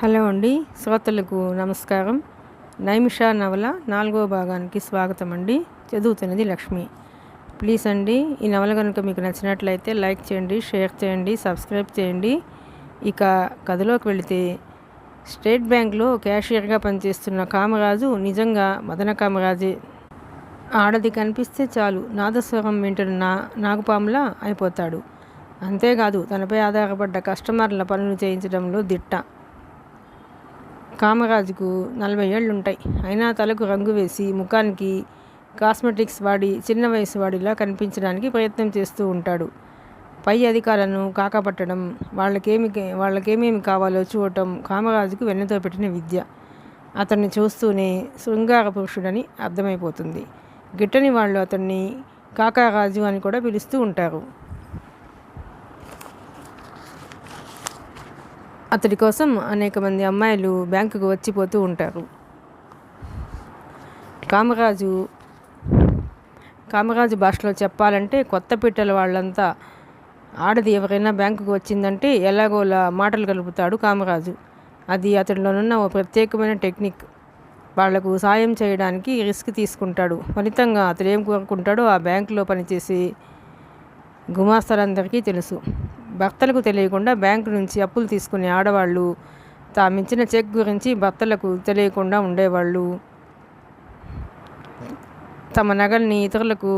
Hello అండి, శ్రోతలకు నమస్కారం. నైమిష నవల 4వ భాగానికి స్వాగతం అండి. చదువుతున్నది లక్ష్మి. ప్లీజ్ అండి, ఈ నవల కనుక మీకు నచ్చినట్లయితే లైక్ చేయండి, షేర్ చేయండి, సబ్స్క్రైబ్ చేయండి. ఇక కథలోకి వెళితే, స్టేట్ బ్యాంక్లో క్యాషియర్గా పనిచేస్తున్న కామరాజు నిజంగా మదన కామరాజే. ఆడది కనిపిస్తే చాలు నాదస్వరం వింటున్న నాగుపాములా అయిపోతాడు. అంతేకాదు, తనపై ఆధారపడ్డ కస్టమర్ల పనులు చేయించడంలో దిట్ట. కామరాజుకు 40 ఏళ్ళుంటాయి. అయినా తలకు రంగు వేసి ముఖానికి కాస్మెటిక్స్ వాడి చిన్న వయసు వాడిలా కనిపించడానికి ప్రయత్నం చేస్తూ ఉంటాడు. పై అధికారులను కాకపట్టడం, వాళ్ళకేమేమి కావాలో చూడటం కామరాజుకు వెన్నతో పెట్టిన విద్య. అతన్ని చూస్తూనే శృంగార పురుషుడని అర్థమైపోతుంది. గిట్టని వాళ్ళు అతన్ని కాకారాజు అని కూడా పిలుస్తూ ఉంటారు. అతడి కోసం అనేక మంది అమ్మాయిలు బ్యాంకుకు వచ్చిపోతూ ఉంటారు. కామరాజు భాషలో చెప్పాలంటే కొత్త పిట్టల వాళ్ళంతా. ఆడది ఎవరైనా బ్యాంకుకు వచ్చిందంటే ఎలాగోలా మాటలు కలుపుతాడు కామరాజు. అది అతడిలోనున్న ఓ ప్రత్యేకమైన టెక్నిక్. వాళ్లకు సాయం చేయడానికి రిస్క్ తీసుకుంటాడు. ఫలితంగా అతడు ఏం కోరుకుంటాడో ఆ బ్యాంకులో పనిచేసే గుమాస్తాలందరికీ తెలుసు. భర్తలకు తెలియకుండా బ్యాంకు నుంచి అప్పులు తీసుకునే ఆడవాళ్ళు, తామిచ్చిన చెక్ గురించి భర్తలకు తెలియకుండా ఉండేవాళ్ళు, తమ నగల్ని ఇతరులకు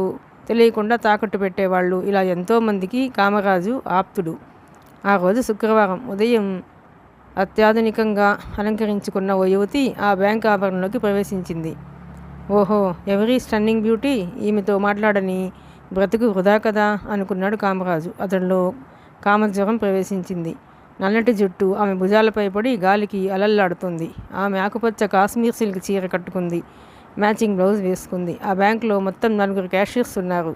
తెలియకుండా తాకట్టు పెట్టేవాళ్ళు, ఇలా ఎంతోమందికి కామరాజు ఆప్తుడు. ఆ రోజు శుక్రవారం ఉదయం అత్యాధునికంగా అలంకరించుకున్న ఓ యువతి ఆ బ్యాంక్ ఆవరణలోకి ప్రవేశించింది. ఓహో, ఎవరీ స్టన్నింగ్ బ్యూటీ, ఈమెతో మాట్లాడని బ్రతుకు వృధా కదా అనుకున్నాడు కామరాజు. అతడిలో కామజ్వరం ప్రవేశించింది. నల్లటి జుట్టు ఆమె భుజాలపై పడి గాలికి అలల్లాడుతుంది. ఆమె ఆకుపచ్చ కాశ్మీర్ సిల్క్ చీర కట్టుకుంది. మ్యాచింగ్ బ్లౌజ్ వేసుకుంది. ఆ బ్యాంకులో మొత్తం 4 క్యాషియర్స్ ఉన్నారు.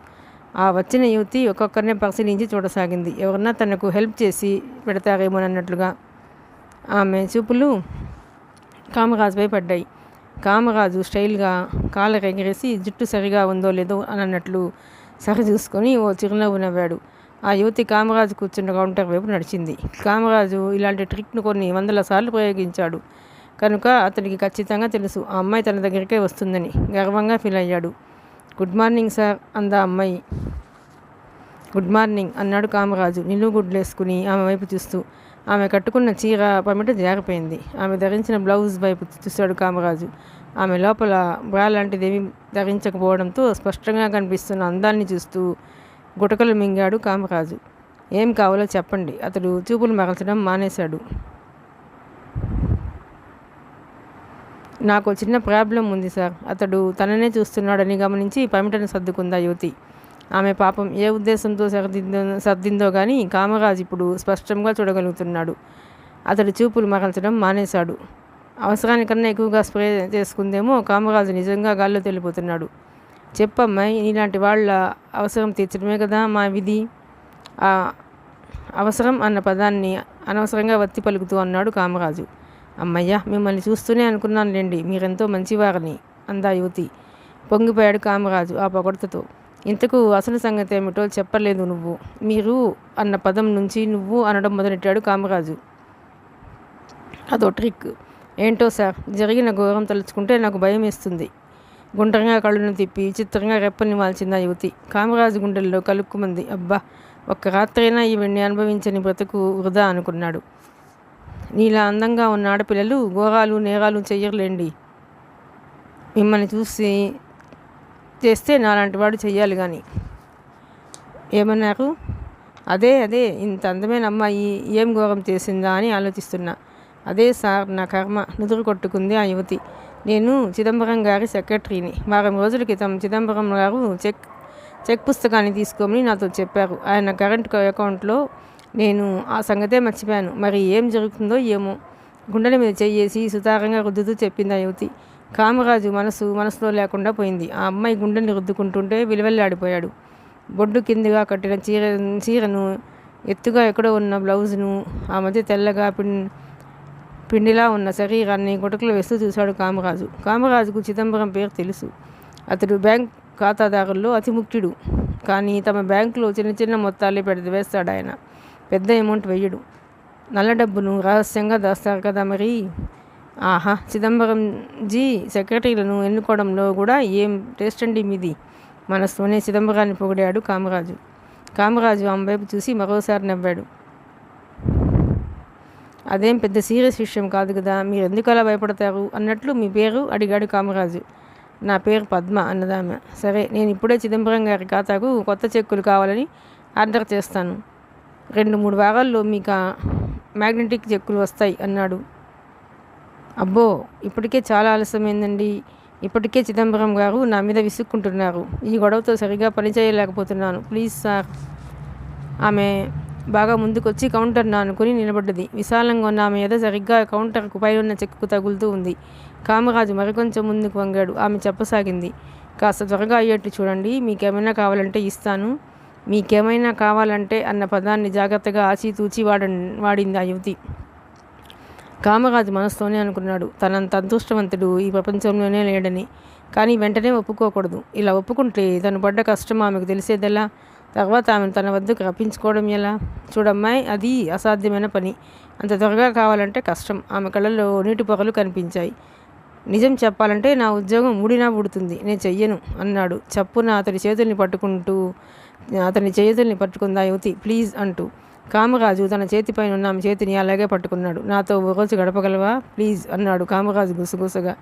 ఆ వచ్చిన యువతి ఒక్కొక్కరిని పరిశీలించి చూడసాగింది. ఎవరన్నా తనకు హెల్ప్ చేసి పెడతారేమోనన్నట్లుగా. ఆమె చూపులు కామరాజుపై పడ్డాయి. కామరాజు స్టైల్గా కాలర్ ఎగిరేసి జుట్టు సరిగా ఉందో లేదో అన్నట్లు సరి చూసుకొని ఓ చిరునవ్వు నవ్వాడు. ఆ యువతి కామరాజు కూర్చున్న కౌంటర్ వైపు నడిచింది. కామరాజు ఇలాంటి ట్రిక్ను కొన్ని 100 సార్లు ప్రయోగించాడు కనుక అతనికి ఖచ్చితంగా తెలుసు ఆ అమ్మాయి తన దగ్గరికే వస్తుందని. గర్వంగా ఫీల్ అయ్యాడు. గుడ్ మార్నింగ్ సార్ అందా అమ్మాయి. గుడ్ మార్నింగ్ అన్నాడు కామరాజు నిలువు గుడ్లేసుకుని ఆమె వైపు చూస్తూ. ఆమె కట్టుకున్న చీర పమిట జారిపోయింది. ఆమె ధరించిన బ్లౌజ్ వైపు చూశాడు కామరాజు. ఆమె లోపల బ్రా లాంటిదేమీ ధరించకపోవడంతో స్పష్టంగా కనిపిస్తున్న అందాన్ని చూస్తూ గుటకలు మింగాడు కామరాజు. ఏం కావాలో చెప్పండి. అతడు చూపులు మరల్చడం మానేశాడు. నాకు చిన్న ప్రాబ్లం ఉంది సార్. అతడు తననే చూస్తున్నాడని గమనించి పమిటను సర్దుకుందా యువతి. ఆమె పాపం ఏ ఉద్దేశంతో సర్దిందో కానీ కామరాజు ఇప్పుడు స్పష్టంగా చూడగలుగుతున్నాడు. అతడు చూపులు మరల్చడం మానేశాడు. అవసరానికన్నా ఎక్కువగా స్ప్రే చేసుకుందేమో. కామరాజు నిజంగా గాల్లో తేలిపోతున్నాడు. చెప్పమ్మాయి, నీలాంటి వాళ్ళ అవసరం తీర్చడమే కదా మా విధి. ఆ అవసరం అన్న పదాన్ని అనవసరంగా వత్తి పలుకుతూ అన్నాడు కామరాజు. అమ్మయ్య, మిమ్మల్ని చూస్తూనే అనుకున్నానులేండి, మీరెంతో మంచివారని అందా యువతి. పొంగిపోయాడు కామరాజు ఆ పొగడ్తతో. ఇంతకు అసలు సంగతి ఏమిటో చెప్పలేదు నువ్వు. మీరు అన్న పదం నుంచి నువ్వు అనడం మొదలెట్టాడు కామరాజు. అదో ట్రిక్. ఏంటో సార్, జరిగిన ఘోరం తలుచుకుంటే నాకు భయం వేస్తుంది. గుండ్రంగా కళ్ళను తిప్పి చిత్రంగా రెప్పని వాల్చిందా యువతి. కామరాజు గుండెల్లో కలుక్కుమంది. అబ్బా, ఒక్క రాత్రైనా ఈవిడ్ని అనుభవించని బ్రతుకు వృధా అనుకున్నాడు. నీలా అందంగా ఉన్న ఆడపిల్లలు ఘోరాలు నేరాలు చెయ్యర్లేండి. మిమ్మల్ని చూసి చేస్తే నాలాంటి వాడు చెయ్యాలి కానీ. ఏమన్నారు? అదే ఇంత అందమైన అమ్మాయి ఏం ఘోరం చేసిందా అని ఆలోచిస్తున్నా. అదే సార్, నా కర్మ. నుదురు కొట్టుకుంది ఆ యువతి. నేను చిదంబరం గారి సెక్రటరీని. వారం రోజుల క్రితం చిదంబరం గారు చెక్ పుస్తకాన్ని తీసుకోమని నాతో చెప్పారు. ఆయన కరెంట్ అకౌంట్లో. నేను ఆ సంగతే మర్చిపోయాను. మరి ఏం జరుగుతుందో ఏమో. గుండెల మీద చెయ్యేసి సుతారంగా రుద్దుతూ చెప్పింది ఆ యువతి. కామరాజు మనసులో లేకుండా పోయింది. ఆ అమ్మాయి గుండెని రుద్దుకుంటుంటే విలువెల్లాడిపోయాడు. బొడ్డు కిందిగా కట్టిన చీరను, ఎత్తుగా ఎక్కడో ఉన్న బ్లౌజును, ఆ మధ్య తెల్లగా పిండిలా ఉన్న శరీరాన్ని గుటకలు వేస్తూ చూశాడు కామరాజు. కామరాజుకు చిదంబరం పేరు తెలుసు. అతడు బ్యాంక్ ఖాతాదారుల్లో అతి ముఖ్యుడు. కానీ తమ బ్యాంకులో చిన్న చిన్న మొత్తాలే వేస్తాడు ఆయన. పెద్ద అమౌంట్ వెయ్యడు. నల్ల డబ్బును రహస్యంగా దాస్తారు కదా మరి. ఆహా, చిదంబరంజీ సెక్రటరీలను ఎన్నుకోవడంలో కూడా ఏం టేస్ట్ అండి మీది. మనసులోనే చిదంబరాన్ని పొగిడాడు కామరాజు. కామరాజు ఆమె వైపు చూసి మరోసారి నవ్వాడు. అదేం పెద్ద సీరియస్ విషయం కాదు కదా, మీరు ఎందుకు అలా భయపడతారు అన్నట్లు మీ పేరు అడిగాడు కామరాజు. నా పేరు పద్మ అన్నదామె. సరే, నేను ఇప్పుడే చిదంబరం గారి ఖాతాకు కొత్త చెక్కులు కావాలని ఆర్డర్ చేస్తాను. 2-3 వారాల్లో మీకు మ్యాగ్నెటిక్ చెక్కులు వస్తాయి అన్నాడు. అబ్బో, ఇప్పటికే చాలా ఆలస్యమైందండి. ఇప్పటికే చిదంబరం గారు నా మీద విసుక్కుంటున్నారు. ఈ గొడవతో సరిగా పనిచేయలేకపోతున్నాను. Please sir. ఆమె బాగా ముందుకొచ్చి కౌంటర్ను ఆనుకుని నిలబడ్డది. విశాలంగా ఉన్న ఆమె ఎద సరిగ్గా కౌంటర్కు పైనున్న చెక్కుకు తగులుతూ ఉంది. కామరాజు మరికొంచెం ముందుకు వంగాడు. ఆమె చెప్పసాగింది. కాస్త త్వరగా అయ్యేట్టు చూడండి. మీకేమైనా కావాలంటే ఇస్తాను. మీకేమైనా కావాలంటే అన్న పదాన్ని జాగ్రత్తగా ఆచితూచి వాడింది ఆ యువతి. కామరాజు మనసుతోనే అనుకున్నాడు, తనంత అదృష్టవంతుడు ఈ ప్రపంచంలోనే లేడని. కానీ వెంటనే ఒప్పుకోకూడదు. ఇలా ఒప్పుకుంటే తను పడ్డ కష్టం ఆమెకు తెలిసేదెలా? తర్వాత ఆమెను తన వద్దకు రప్పించుకోవడం ఎలా? చూడమ్మాయి, అది అసాధ్యమైన పని. అంత త్వరగా కావాలంటే కష్టం. ఆమె కళ్ళల్లో నీటి పొగలు కనిపించాయి. నిజం చెప్పాలంటే నా ఉద్యోగం ఊడినా ఊడుతుంది. నేను చెయ్యను అన్నాడు చప్పున అతని చేతుల్ని పట్టుకుందా యువతి. ప్లీజ్ అంటూ. కామరాజు తన చేతిపైన ఉన్న ఆమె చేతిని అలాగే పట్టుకున్నాడు. నాతో ఓ రోజు గడపగలవా ప్లీజ్ అన్నాడు కామరాజు గుసగుసగా.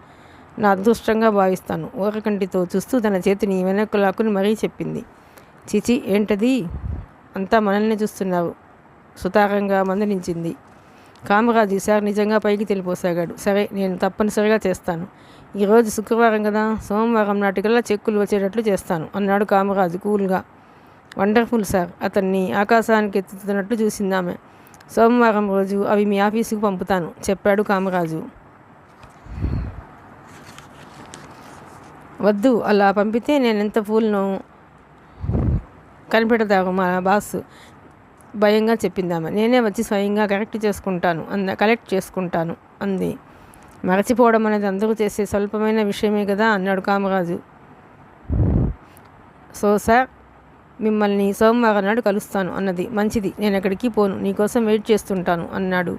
నా అదృష్టంగా భావిస్తాను. ఊరకంటితో చూస్తూ తన చేతిని వెనక్కు లాక్కుని మరీ చెప్పింది. చిచి, ఏంటది? అంతా మనల్ని చూస్తున్నారు సుతారంగా మందలించింది. కామరాజు ఈసారి నిజంగా పైకి తెలిపోసాగాడు. సరే, నేను తప్పనిసరిగా చేస్తాను. ఈరోజు శుక్రవారం కదా, సోమవారం నాటికల్లా చెక్కులు వచ్చేటట్లు చేస్తాను అన్నాడు కామరాజు కూల్గా. Wonderful sir. అతన్ని ఆకాశానికి ఎత్తుతున్నట్లు చూసిందామె. సోమవారం రోజు అవి మీ ఆఫీసుకు పంపుతాను చెప్పాడు కామరాజు. వద్దు, అలా పంపితే నేనెంత ఫూల్ను కనిపెడతారు మా బాస్ భయంగా చెప్పిందామె. నేనే వచ్చి స్వయంగా కలెక్ట్ చేసుకుంటాను అంది. మరచిపోవడం అనేది అందరూ చేసే స్వల్పమైన విషయమే కదా అన్నాడు కామరాజు. సో సార్, మిమ్మల్ని సోమవారం నాడు కలుస్తాను అన్నది. మంచిది, నేను ఎక్కడికి పోను, నీకోసం వెయిట్ చేస్తుంటాను అన్నాడు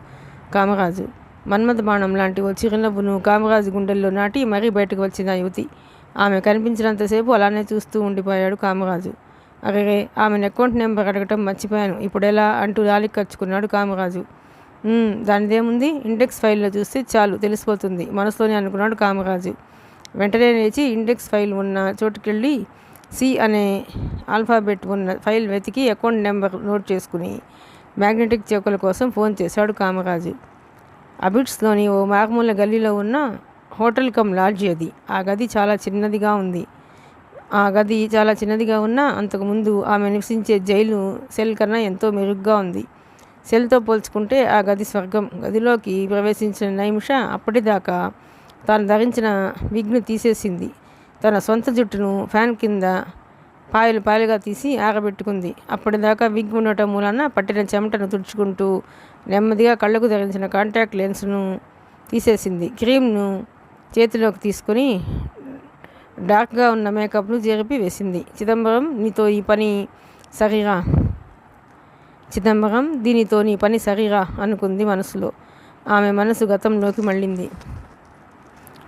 కామరాజు. మన్మథ బాణం లాంటి ఓ చిరునవ్వును కామరాజు గుండెల్లో నాటి మరీ బయటకు వచ్చింది ఆ యువతి. ఆమె కనిపించినంతసేపు అలానే చూస్తూ ఉండిపోయాడు కామరాజు. అరే, ఆమెను అకౌంట్ నెంబర్ అడగటం మర్చిపోయాను, ఇప్పుడెలా అంటూ లాలికి ఖర్చుకున్నాడు కామరాజు. దానిదేముంది, ఇండెక్స్ ఫైల్లో చూస్తే చాలు తెలిసిపోతుంది మనసులోనే అనుకున్నాడు కామరాజు. వెంటనే లేచి ఇండెక్స్ ఫైల్ ఉన్న చోటుకెళ్ళి సి అనే ఆల్ఫాబెట్ ఉన్న ఫైల్ వెతికి అకౌంట్ నెంబర్ నోట్ చేసుకుని మ్యాగ్నెటిక్ చెక్కుల కోసం ఫోన్ చేశాడు కామరాజు. అబిడ్స్లోని ఓ మారుమూల గల్లీలో ఉన్న హోటల్ కమ్ లాడ్జి అది. ఆ గది చాలా చిన్నదిగా ఉన్నా అంతకుముందు ఆమె నివసించే జైలు సెల్ కన్నా ఎంతో మెరుగ్గా ఉంది. సెల్తో పోల్చుకుంటే ఆ గది స్వర్గం. గదిలోకి ప్రవేశించిన నైమిష అప్పటిదాకా తాను ధరించిన విగ్ను తీసేసింది. తన సొంత జుట్టును ఫ్యాన్ కింద పాయలుగా తీసి ఆరబెట్టుకుంది. అప్పటిదాకా విగ్ ఉండటం మూలన పట్టిన చెమటను తుడుచుకుంటూ నెమ్మదిగా కళ్ళకు ధరించిన కాంటాక్ట్ లెన్స్ను తీసేసింది. క్రీమ్ను చేతిలోకి తీసుకుని డార్క్గా ఉన్న మేకప్ను జరిపి వేసింది. చిదంబరం, దీనితో నీ పని సరిరా అనుకుంది మనసులో. ఆమె మనసు గతంలోకి మళ్ళింది.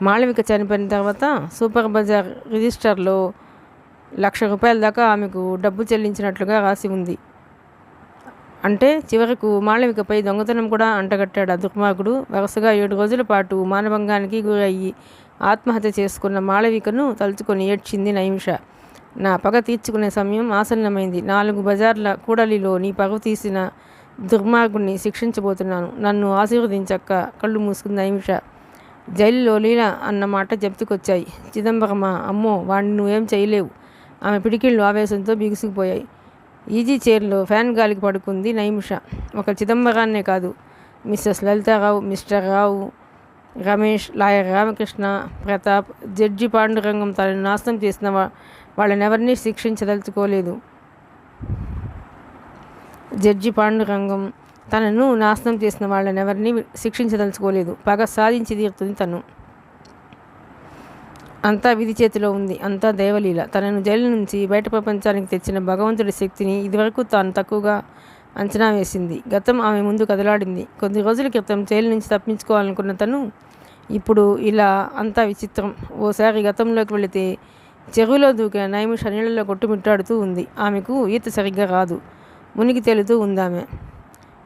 మాళవిక చనిపోయిన తర్వాత సూపర్ బజార్ రిజిస్టర్లో ₹1,00,000 దాకా ఆమెకు డబ్బు చెల్లించినట్లుగా రాసి ఉంది. అంటే చివరకు మాళవికపై దొంగతనం కూడా అంటగట్టాడు ఆ దుర్మార్గుడు. వరుసగా 7 రోజుల పాటు మానభంగానికి గురయ్యి ఆత్మహత్య చేసుకున్న మాళవికను తలుచుకొని ఏడ్చింది నైమిష. నా పగ తీర్చుకునే సమయం ఆసన్నమైంది. 4 బజార్ల కూడలిలో నీ పగ తీసిన దుర్మార్గుణ్ణి శిక్షించబోతున్నాను. నన్ను ఆశీర్వదించక్క. కళ్ళు మూసుకుంది నైమిష. జైలులో లీల అన్న మాట చెప్తుకొచ్చాయి. చిదంబరమా, అమ్మో, వాడిని నువ్వేం చేయలేవు. ఆమె పిడికిళ్ళు ఆవేశంతో బిగుసుకుపోయాయి. ఈజీ చైర్లో ఫ్యాన్ గాలికి పడుకుంది నైమిష. ఒక చిదంబరాన్నే కాదు, మిస్సెస్ లలితారావు, మిస్టర్ రావు, రమేష్, లాయర్ రామకృష్ణ, ప్రతాప్, జడ్జి పాండురంగం తనను నాశనం చేసిన వాళ్ళనెవరినీ శిక్షించదలుచుకోలేదు. పగ సాధించి తీరుతుంది తను. అంతా విధి చేతిలో ఉంది. అంతా దైవలీల. తనను జైలు నుంచి బయట ప్రపంచానికి తెచ్చిన భగవంతుడి శక్తిని ఇదివరకు తాను తక్కువగా అంచనా వేసింది. గతం ఆమె ముందు కదలాడింది. కొద్ది రోజుల క్రితం జైలు నుంచి తప్పించుకోవాలనుకున్న తను ఇప్పుడు ఇలా అంతా విచిత్రం. ఓసారి గతంలోకి వెళితే చెరువులో దూకిన నైమిష నీళ్ళలో కొట్టుమిట్టాడుతూ ఉంది. ఆమెకు ఈత సరిగ్గా రాదు. మునిగి తేలుతూ ఉందామె.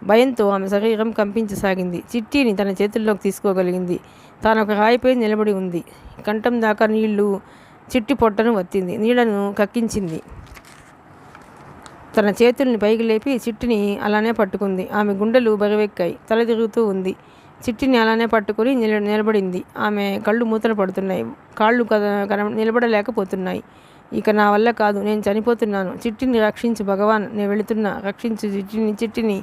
భయంతో ఆమె శరీరం కంపించసాగింది. చిట్టిని తన చేతుల్లోకి తీసుకోగలిగింది. తాను ఒక రాయిపై నిలబడి ఉంది. కంఠం దాకా నీళ్లు చిట్టి పొట్టను వత్తింది. నీళ్లను కక్కించింది. తన చేతుల్ని పైకి లేపి చిట్టిని అలానే పట్టుకుంది. ఆమె గుండెలు బరువెక్కాయి. తల తిరుగుతూ ఉంది. చిట్టిని అలానే పట్టుకొని నిలబడింది. ఆమె కళ్ళు మూతలు పడుతున్నాయి. కాళ్ళు నిలబడలేకపోతున్నాయి. ఇక నా వల్ల కాదు, నేను చనిపోతున్నాను. చిట్టిని రక్షించు భగవాన్, నేను వెళుతున్నా, రక్షించు చిట్టిని.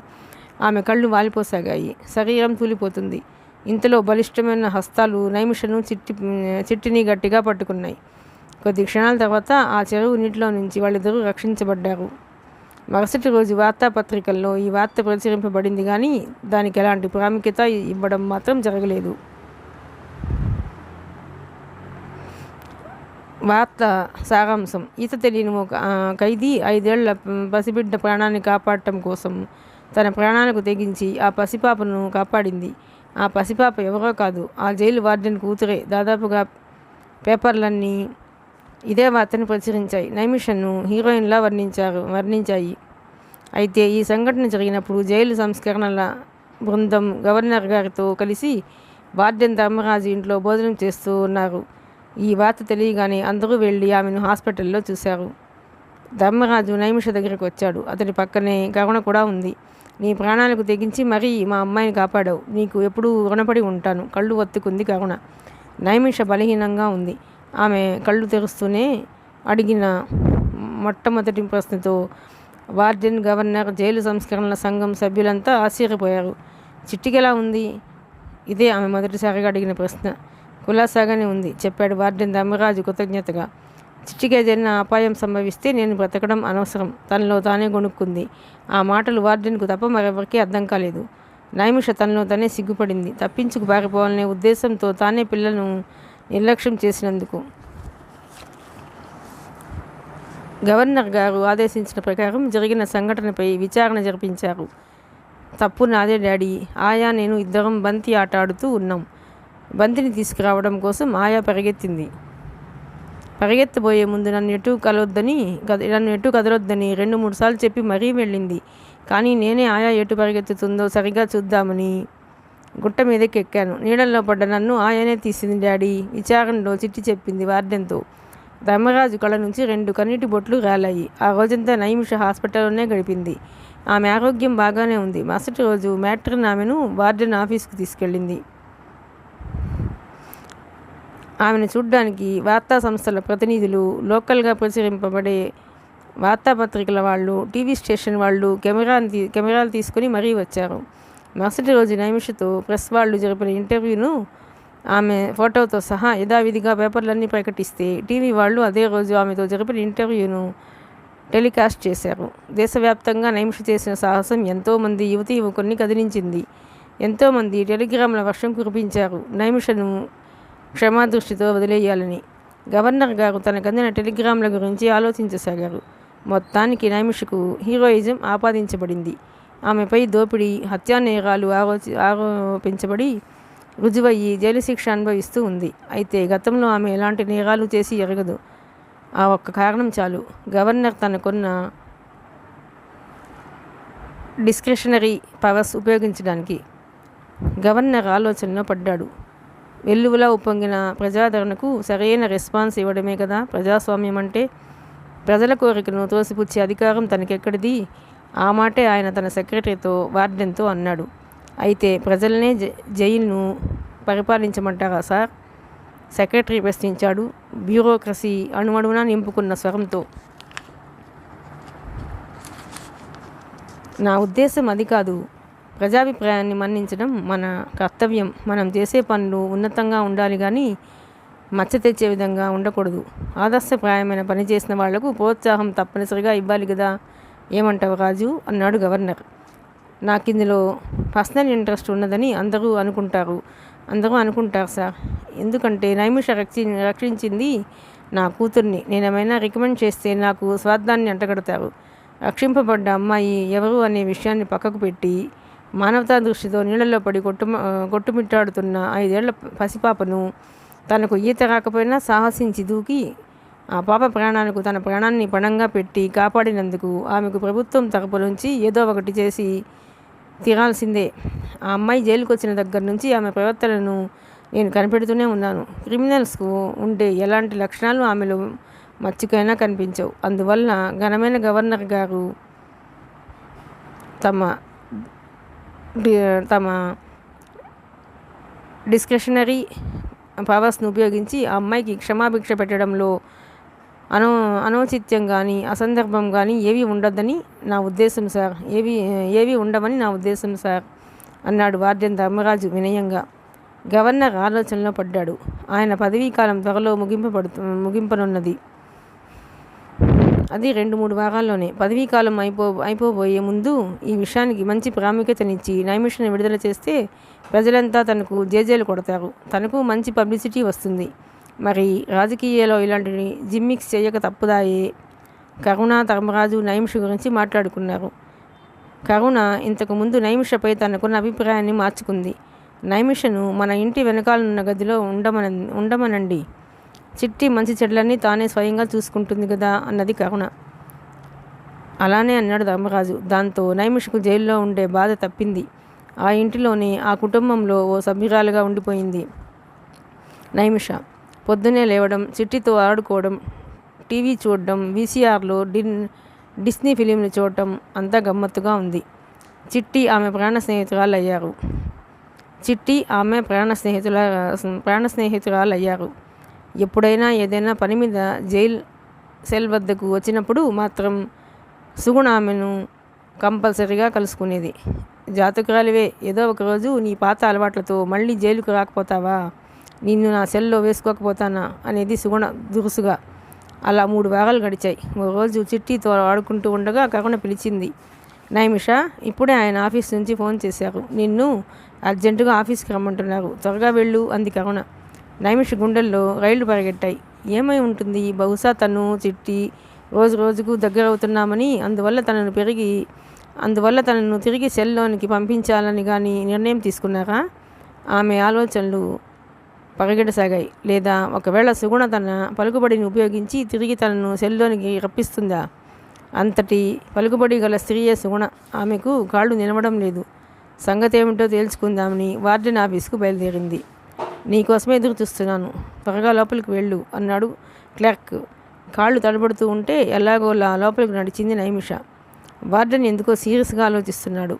ఆమె కళ్ళు వాలిపోసాగాయి. శరీరం తూలిపోతుంది. ఇంతలో బలిష్టమైన హస్తాలు నైమిషను చిట్టిని గట్టిగా పట్టుకున్నాయి. కొద్ది క్షణాల తర్వాత ఆ చెరువు నీటిలో నుంచి వాళ్ళిద్దరూ రక్షించబడ్డారు. మరుసటి రోజు వార్తాపత్రికల్లో ఈ వార్త ప్రచురింపబడింది, కానీ దానికి ఎలాంటి ప్రాముఖ్యత ఇవ్వడం మాత్రం జరగలేదు. వార్త సారాంశం: ఈత తెలియని ఒక ఖైదీ 5 ఏళ్ల పసిబిడ్డ ప్రాణాన్ని కాపాడటం కోసం తన ప్రాణాలకు తెగించి ఆ పసిపాపను కాపాడింది. ఆ పసిపాప ఎవరో కాదు, ఆ జైలు వార్డెన్ కూతురే. దాదాపుగా పేపర్లన్నీ ఇదే వార్తను ప్రచురించాయి. నైమిషను హీరోయిన్లా వర్ణించాయి. అయితే ఈ సంఘటన జరిగినప్పుడు జైలు సంస్కరణల బృందం గవర్నర్ గారితో కలిసి వార్డెన్ ధర్మరాజు ఇంట్లో భోజనం చేస్తూ ఉన్నారు. ఈ వార్త తెలియగానే అందరూ వెళ్ళి ఆమెను హాస్పిటల్లో చూశారు. ధర్మరాజు నైమిష దగ్గరికి వచ్చాడు. అతని పక్కనే కరుణ కూడా ఉంది. నీ ప్రాణాలకు తెగించి మరీ మా అమ్మాయిని కాపాడావు. నీకు ఎప్పుడూ రుణపడి ఉంటాను. కళ్ళు ఒత్తుకుంది కరుణ. నైమిష బలహీనంగా ఉంది. ఆమె కళ్ళు తెరుస్తూనే అడిగిన మొట్టమొదటి ప్రశ్నతో వార్డెన్, గవర్నర్, జైలు సంస్కరణల సంఘం సభ్యులంతా ఆశ్చర్యపోయారు. చిట్టికెలా ఉంది? ఇదే ఆమె మొదటిసారిగా అడిగిన ప్రశ్న. కులాసాగానే ఉంది, చెప్పాడు వార్డెన్ ధర్మరాజు కృతజ్ఞతగా. చిట్టికి ఏదైనా అపాయం సంభవిస్తే నేను బ్రతకడం అనవసరం, తనలో తానే గొణుక్కుంది. ఆ మాటలు వార్డెన్కు తప్ప మరెవరికీ అర్థం కాలేదు. నైమిష తనలో తనే సిగ్గుపడింది. తప్పించుకు పారిపోవాలనే ఉద్దేశంతో తానే పిల్లను నిర్లక్ష్యం చేసినందుకు. గవర్నర్ గారు ఆదేశించిన ప్రకారం జరిగిన సంఘటనపై విచారణ జరిపించారు. తప్పు నాదే డాడీ. ఆయా నేను ఇద్దరం బంతి ఆట ఆడుతూ ఉన్నాం. బంతిని తీసుకురావడం కోసం ఆయా పరిగెత్తబోయే ముందు నన్ను ఎటు కదలొద్దని 2-3 సార్లు చెప్పి మరీ వెళ్ళింది. కానీ నేనే ఆయా ఎటు పరిగెత్తుతుందో సరిగ్గా చూద్దామని గుట్ట మీదకి ఎక్కాను. నీడల్లో పడ్డ నన్ను ఆయానే తీసింది డాడీ. విచారణలో చిట్టి చెప్పింది వార్డెన్తో. ధర్మరాజు కళ్ళ నుంచి 2 కన్నీటి బొట్లు రాలాయి. ఆ రోజంతా నైమిష హాస్పిటల్లోనే గడిపింది. ఆమె ఆరోగ్యం బాగానే ఉంది. మరుసటి రోజు మ్యాట్రిన్ ఆమెను వార్డెన్ ఆఫీస్కు తీసుకెళ్ళింది. ఆమెను చూడ్డానికి వార్తా సంస్థల ప్రతినిధులు, లోకల్గా ప్రచురింపబడే వార్తాపత్రికల వాళ్ళు, టీవీ స్టేషన్ వాళ్ళు కెమెరాలు తీసుకుని మరీ వచ్చారు. మరుసటి రోజు నైమిషతో ప్రెస్ వాళ్ళు జరిపిన ఇంటర్వ్యూను ఆమె ఫోటోతో సహా యథావిధిగా పేపర్లన్నీ ప్రకటిస్తే, టీవీ వాళ్ళు అదే రోజు ఆమెతో జరిపిన ఇంటర్వ్యూను టెలికాస్ట్ చేశారు. దేశవ్యాప్తంగా నైమిష చేసిన సాహసం ఎంతోమంది యువకుల్ని కదిలించింది. ఎంతోమంది టెలిగ్రామ్ల వర్షం కురిపించారు నైమిషను క్షమాదృష్టితో వదిలేయాలని. గవర్నర్ గారు తనకందిన టెలిగ్రామ్ల గురించి ఆలోచించసాగారు. మొత్తానికి నైమిషకు హీరోయిజం ఆపాదించబడింది. ఆమెపై దోపిడీ, హత్యా నేరాలు ఆరోపించబడి రుజువయ్యి జైలు శిక్ష అనుభవిస్తూ ఉంది. అయితే గతంలో ఆమె ఎలాంటి నేరాలు చేసి ఎరగదు. ఆ ఒక్క కారణం చాలు గవర్నర్ తనకున్న డిస్క్రిషనరీ పవర్స్ ఉపయోగించడానికి. గవర్నర్ ఆలోచనలో పడ్డాడు. వెల్లువలా ఉప్పొంగిన ప్రజాదరణకు సరైన రెస్పాన్స్ ఇవ్వడమే కదా ప్రజాస్వామ్యం అంటే. ప్రజల కోరికను తోసిపుచ్చే అధికారం తనకెక్కడిది? ఆ మాటే ఆయన తన సెక్రటరీతో, వార్డెన్తో అన్నాడు. అయితే ప్రజలనే జైలును పరిపాలించమంటారా సార్? సెక్రటరీ ప్రశ్నించాడు బ్యూరోక్రసీ అణువణువున నింపుకున్న స్వరంతో. నా ఉద్దేశం అది కాదు. ప్రజాభిప్రాయాన్ని మన్నించడం మన కర్తవ్యం. మనం చేసే పనులు ఉన్నతంగా ఉండాలి కానీ మచ్చ తెచ్చే విధంగా ఉండకూడదు. ఆదర్శప్రాయమైన పని చేసిన వాళ్లకు ప్రోత్సాహం తప్పనిసరిగా ఇవ్వాలి కదా. ఏమంటావు రాజు అన్నాడు గవర్నర్. నాకు ఇందులో పర్సనల్ ఇంట్రెస్ట్ ఉన్నదని అందరూ అనుకుంటారు సార్. ఎందుకంటే నైమిష రక్షించింది నా కూతుర్ని. నేనేమైనా రికమెండ్ చేస్తే నాకు స్వార్థాన్ని అంటగడతారు. రక్షింపబడ్డ అమ్మాయి ఎవరు అనే విషయాన్ని పక్కకు పెట్టి మానవతా దృష్టితో నీళ్ళలో పడి కొట్టుమిట్టాడుతున్న 5 ఏళ్ల పసిపాపను తనకు ఈత రాకపోయినా సాహసించి దూకి ఆ పాప ప్రాణాలకు తన ప్రాణాన్ని పణంగా పెట్టి కాపాడినందుకు ఆమెకు ప్రభుత్వం తరపు నుంచి ఏదో ఒకటి చేసి తీరాల్సిందే. ఆ అమ్మాయి జైలుకు వచ్చిన దగ్గర నుంచి ఆమె ప్రవర్తనను నేను కనిపెడుతూనే ఉన్నాను. క్రిమినల్స్కు ఉండే ఎలాంటి లక్షణాలు ఆమెలో మచ్చుకైనా కనిపించవు. అందువల్ల ఘనమైన గవర్నర్ గారు తమ డిస్క్రిషనరీ పవర్స్ను ఉపయోగించి ఆ అమ్మాయికి క్షమాభిక్ష పెట్టడంలో అనౌచిత్యం కానీ అసందర్భం కానీ ఏవి ఉండదని నా ఉద్దేశం సార్ ఏవి ఉండవని నా ఉద్దేశం సార్ అన్నాడు వార్డెన్ ధర్మరాజు వినయంగా. గవర్నర్ ఆలోచనలో పడ్డాడు. ఆయన పదవీకాలం త్వరలో ముగింపనున్నది. అది 2-3 వారాల్లోనే. పదవీకాలం అయిపోబోయే ముందు ఈ విషయానికి మంచి ప్రాముఖ్యతనిచ్చి నైమిషను విడుదల చేస్తే ప్రజలంతా తనకు జేజేలు కొడతారు. తనకు మంచి పబ్లిసిటీ వస్తుంది. మరి రాజకీయాల్లో ఇలాంటి జిమ్మిక్స్ చేయక తప్పుదాయే. కరుణ ధర్మరాజు నైమిష గురించి మాట్లాడుకున్నారు. కరుణ ఇంతకుముందు నైమిషపై తనకున్న అభిప్రాయాన్ని మార్చుకుంది. నైమిషను మన ఇంటి వెనకాలనున్న గదిలో ఉండమనండి. చిట్టి మంచి చెడ్లన్నీ తానే స్వయంగా చూసుకుంటుంది కదా అన్నది కరుణ. అలానే అన్నాడు ధర్మరాజు. దాంతో నైమిషకు జైల్లో ఉండే బాధ తప్పింది. ఆ ఇంటిలోనే ఆ కుటుంబంలో ఓ సభ్యురాలుగా ఉండిపోయింది నైమిష. పొద్దునే లేవడం, చిట్టితో ఆడుకోవడం, టీవీ చూడడం, వీసీఆర్లో డిస్నీ ఫిలింలు చూడటం అంతా గమ్మత్తుగా ఉంది. చిట్టి ఆమె ప్రాణ స్నేహితురాలు అయ్యారు. ఎప్పుడైనా ఏదైనా పని మీద జైల్ సెల్ వద్దకు వచ్చినప్పుడు మాత్రం సుగుణ ఆమెను కంపల్సరీగా కలుసుకునేది. జాతకురాలివే, ఏదో ఒకరోజు నీ పాత అలవాట్లతో మళ్ళీ జైలుకు రాకపోతావా? నిన్ను నా సెల్లో వేసుకోకపోతానా అనేది సుగుణ దురుసుగా. అలా 3 వారాలు గడిచాయి. ఓ రోజు చిట్టితో ఆడుకుంటూ ఉండగా కరుణ పిలిచింది. నైమిష, ఇప్పుడే ఆయన ఆఫీస్ నుంచి ఫోన్ చేశారు. నిన్ను అర్జెంటుగా ఆఫీస్కి రమ్మంటున్నారు. త్వరగా వెళ్ళు అంది కరుణ. నైమిష గుండెల్లో రైళ్లు పరిగెట్టాయి. ఏమై ఉంటుంది? బహుశా తను చిట్టి రోజుకు దగ్గరవుతున్నామని, అందువల్ల తనను తిరిగి సెల్లోనికి పంపించాలని కానీ నిర్ణయం తీసుకున్నారా? ఆమె ఆలోచనలు పరిగెడసాగాయి. లేదా ఒకవేళ సుగుణ తన పలుకుబడిని ఉపయోగించి తిరిగి తనను సెల్లోనికి రప్పిస్తుందా? అంతటి పలుకుబడి గల స్త్రీయే సుగుణ. ఆమెకు కాళ్ళు నిలవడం లేదు. సంగతేమిటో తేల్చుకుందామని వార్డెన్ ఆఫీస్కు బయలుదేరింది. నీకోసమే ఎదురు చూస్తున్నాను, త్వరగా లోపలికి వెళ్ళు అన్నాడు క్లర్క్. కాళ్ళు తడబడుతూ ఉంటే ఎలాగోలా లోపలికి నడిచింది నైమిష. వార్డెన్ ఎందుకో సీరియస్గా ఆలోచిస్తున్నాడు.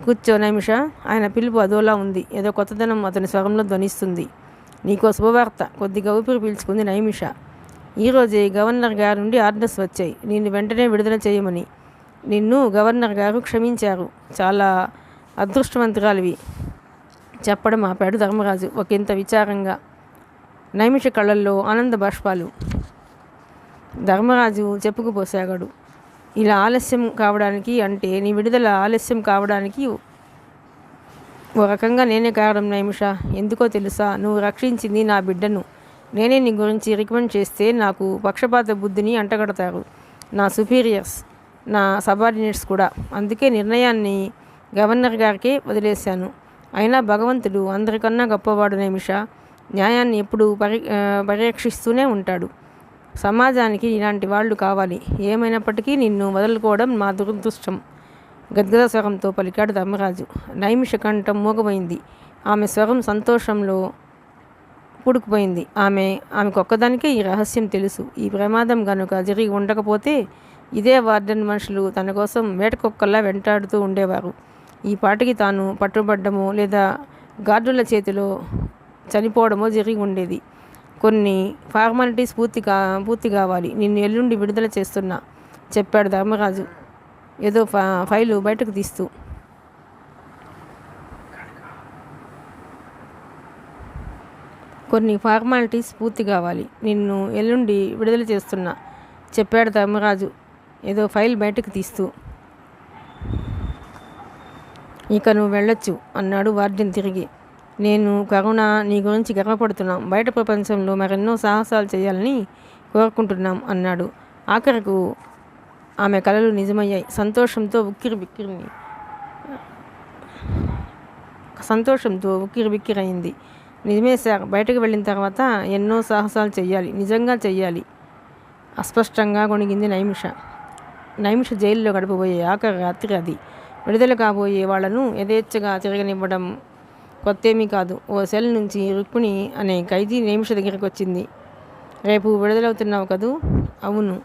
కూర్చో నైమిష. ఆయన పిలుపు అదోలా ఉంది. ఏదో కొత్తదనం అతని స్వరంలో ధ్వనిస్తుంది. నీకో శుభవార్త. కొద్దిగా ఊపిరి పీల్చుకుంది నైమిష. ఈరోజే గవర్నర్ గారి నుండి ఆర్డర్స్ వచ్చాయి. నిన్ను వెంటనే విడుదల చేయమని. నిన్ను గవర్నర్ గారు క్షమించారు. చాలా అదృష్టవంతురాలివి చెప్పడం ఆపాడు ధర్మరాజు ఒకంత విచారంగా. నైమిష కళ్ళల్లో ఆనంద బాష్పాలు. ధర్మరాజు చెప్పుకుపోసాగాడు. ఇలా ఆలస్యం కావడానికి, అంటే నీ విడుదల ఆలస్యం కావడానికి ఓ రకంగా నేనే కారణం నైమిష. ఎందుకో తెలుసా? నువ్వు రక్షించింది నా బిడ్డను. నేనే నీ గురించి రికమెండ్ చేస్తే నాకు పక్షపాత బుద్ధిని అంటగడతారు నా సుపీరియర్స్, నా సబార్డినేట్స్ కూడా. అందుకే నిర్ణయాన్ని గవర్నర్ గారికే వదిలేశాను. అయినా భగవంతుడు అందరికన్నా గొప్పవాడు నైమిష. న్యాయాన్ని ఎప్పుడూ పరీక్షిస్తూనే ఉంటాడు. సమాజానికి ఇలాంటి వాళ్ళు కావాలి. ఏమైనప్పటికీ నిన్ను వదులుకోవడం మా దురదృష్టం గద్గద స్వరంతో పలికాడు ధర్మరాజు. నైమిష కంఠం మూగపోయింది. ఆమె స్వరం సంతోషంలో పుడుకుపోయింది. ఆమెకొక్కదానికే ఈ రహస్యం తెలుసు. ఈ ప్రమాదం గనుక జరిగి ఉండకపోతే ఇదే వార్డెన్ మనుషులు తన కోసం వేటకొక్కల్లా వెంటాడుతూ ఉండేవారు. ఈ పాటికి తాను పట్టుబడ్డమో లేదా గార్డుల చేతిలో చనిపోవడమో జరిగి ఉండేది. కొన్ని ఫార్మాలిటీస్ పూర్తి కావాలి. నిన్ను ఎల్లుండి విడుదల చేస్తున్నా చెప్పాడు ధర్మరాజు ఏదో ఫైలు బయటకు తీస్తూ. కొన్ని ఫార్మాలిటీస్ పూర్తి కావాలి. నిన్ను ఎల్లుండి విడుదల చేస్తున్నా చెప్పాడు ధర్మరాజు ఏదో ఫైల్ బయటకు తీస్తూ. ఇక నువ్వు వెళ్ళొచ్చు అన్నాడు వార్డెన్ తిరిగి. నేను కరుణ నీ గురించి గర్వపడుతున్నాం. బయట ప్రపంచంలో మరెన్నో సాహసాలు చేయాలని కోరుకుంటున్నాం అన్నాడు. ఆఖరకు ఆమె కలలు నిజమయ్యాయి. సంతోషంతో ఉక్కిరిబిక్కిరైంది. నిజమే సార్, బయటకు వెళ్ళిన తర్వాత ఎన్నో సాహసాలు చెయ్యాలి, నిజంగా చెయ్యాలి. అస్పష్టంగా గొణిగింది నైమిష. నైమిష జైల్లో గడపబోయే ఆఖరి రాత్రి అది. విడుదల కాబోయే వాళ్లను యథేచ్ఛగా తిరగనివ్వడం కొత్తేమీ కాదు. ఓ సెల్ నుంచి రుక్మిణి అనే ఖైదీ నైమిష దగ్గరికి వచ్చింది. రేపు విడుదలవుతున్నావు కదూ? అవును.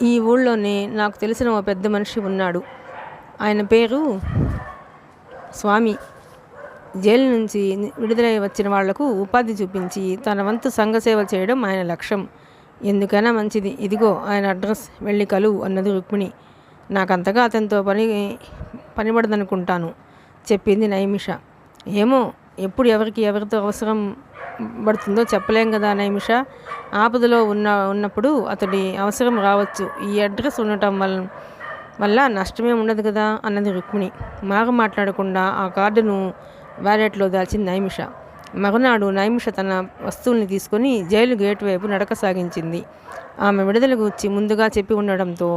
ఈ ఊళ్ళోనే నాకు తెలిసిన ఓ పెద్ద మనిషి ఉన్నాడు. ఆయన పేరు స్వామి. జైలు నుంచి విడుదలై వచ్చిన వాళ్లకు ఉపాధి చూపించి తన వంతు సంఘసేవ చేయడం ఆయన లక్ష్యం. ఎందుకైనా మంచిది, ఇదిగో ఆయన అడ్రస్, వెళ్ళి కలువు అన్నది రుక్మిణి. నాకంతగా అతనితో పనిపడదనుకుంటాను చెప్పింది నైమిష. ఏమో, ఎప్పుడు ఎవరితో అవసరం పడుతుందో చెప్పలేం కదా నైమిష. ఆపదలో ఉన్నప్పుడు అతడి అవసరం రావచ్చు. ఈ అడ్రస్ ఉండటం వల్ల నష్టమే ఉండదు కదా అన్నది రుక్మిణి. మాట్లాడకుండా ఆ కార్డును వ్యాలెట్లో దాల్చింది నైమిష. మరునాడు నైమిష తన వస్తువుల్ని తీసుకొని జైలు గేటు వైపు నడక సాగించింది. ఆమె విడుదల గూర్చి ముందుగా చెప్పి ఉండడంతో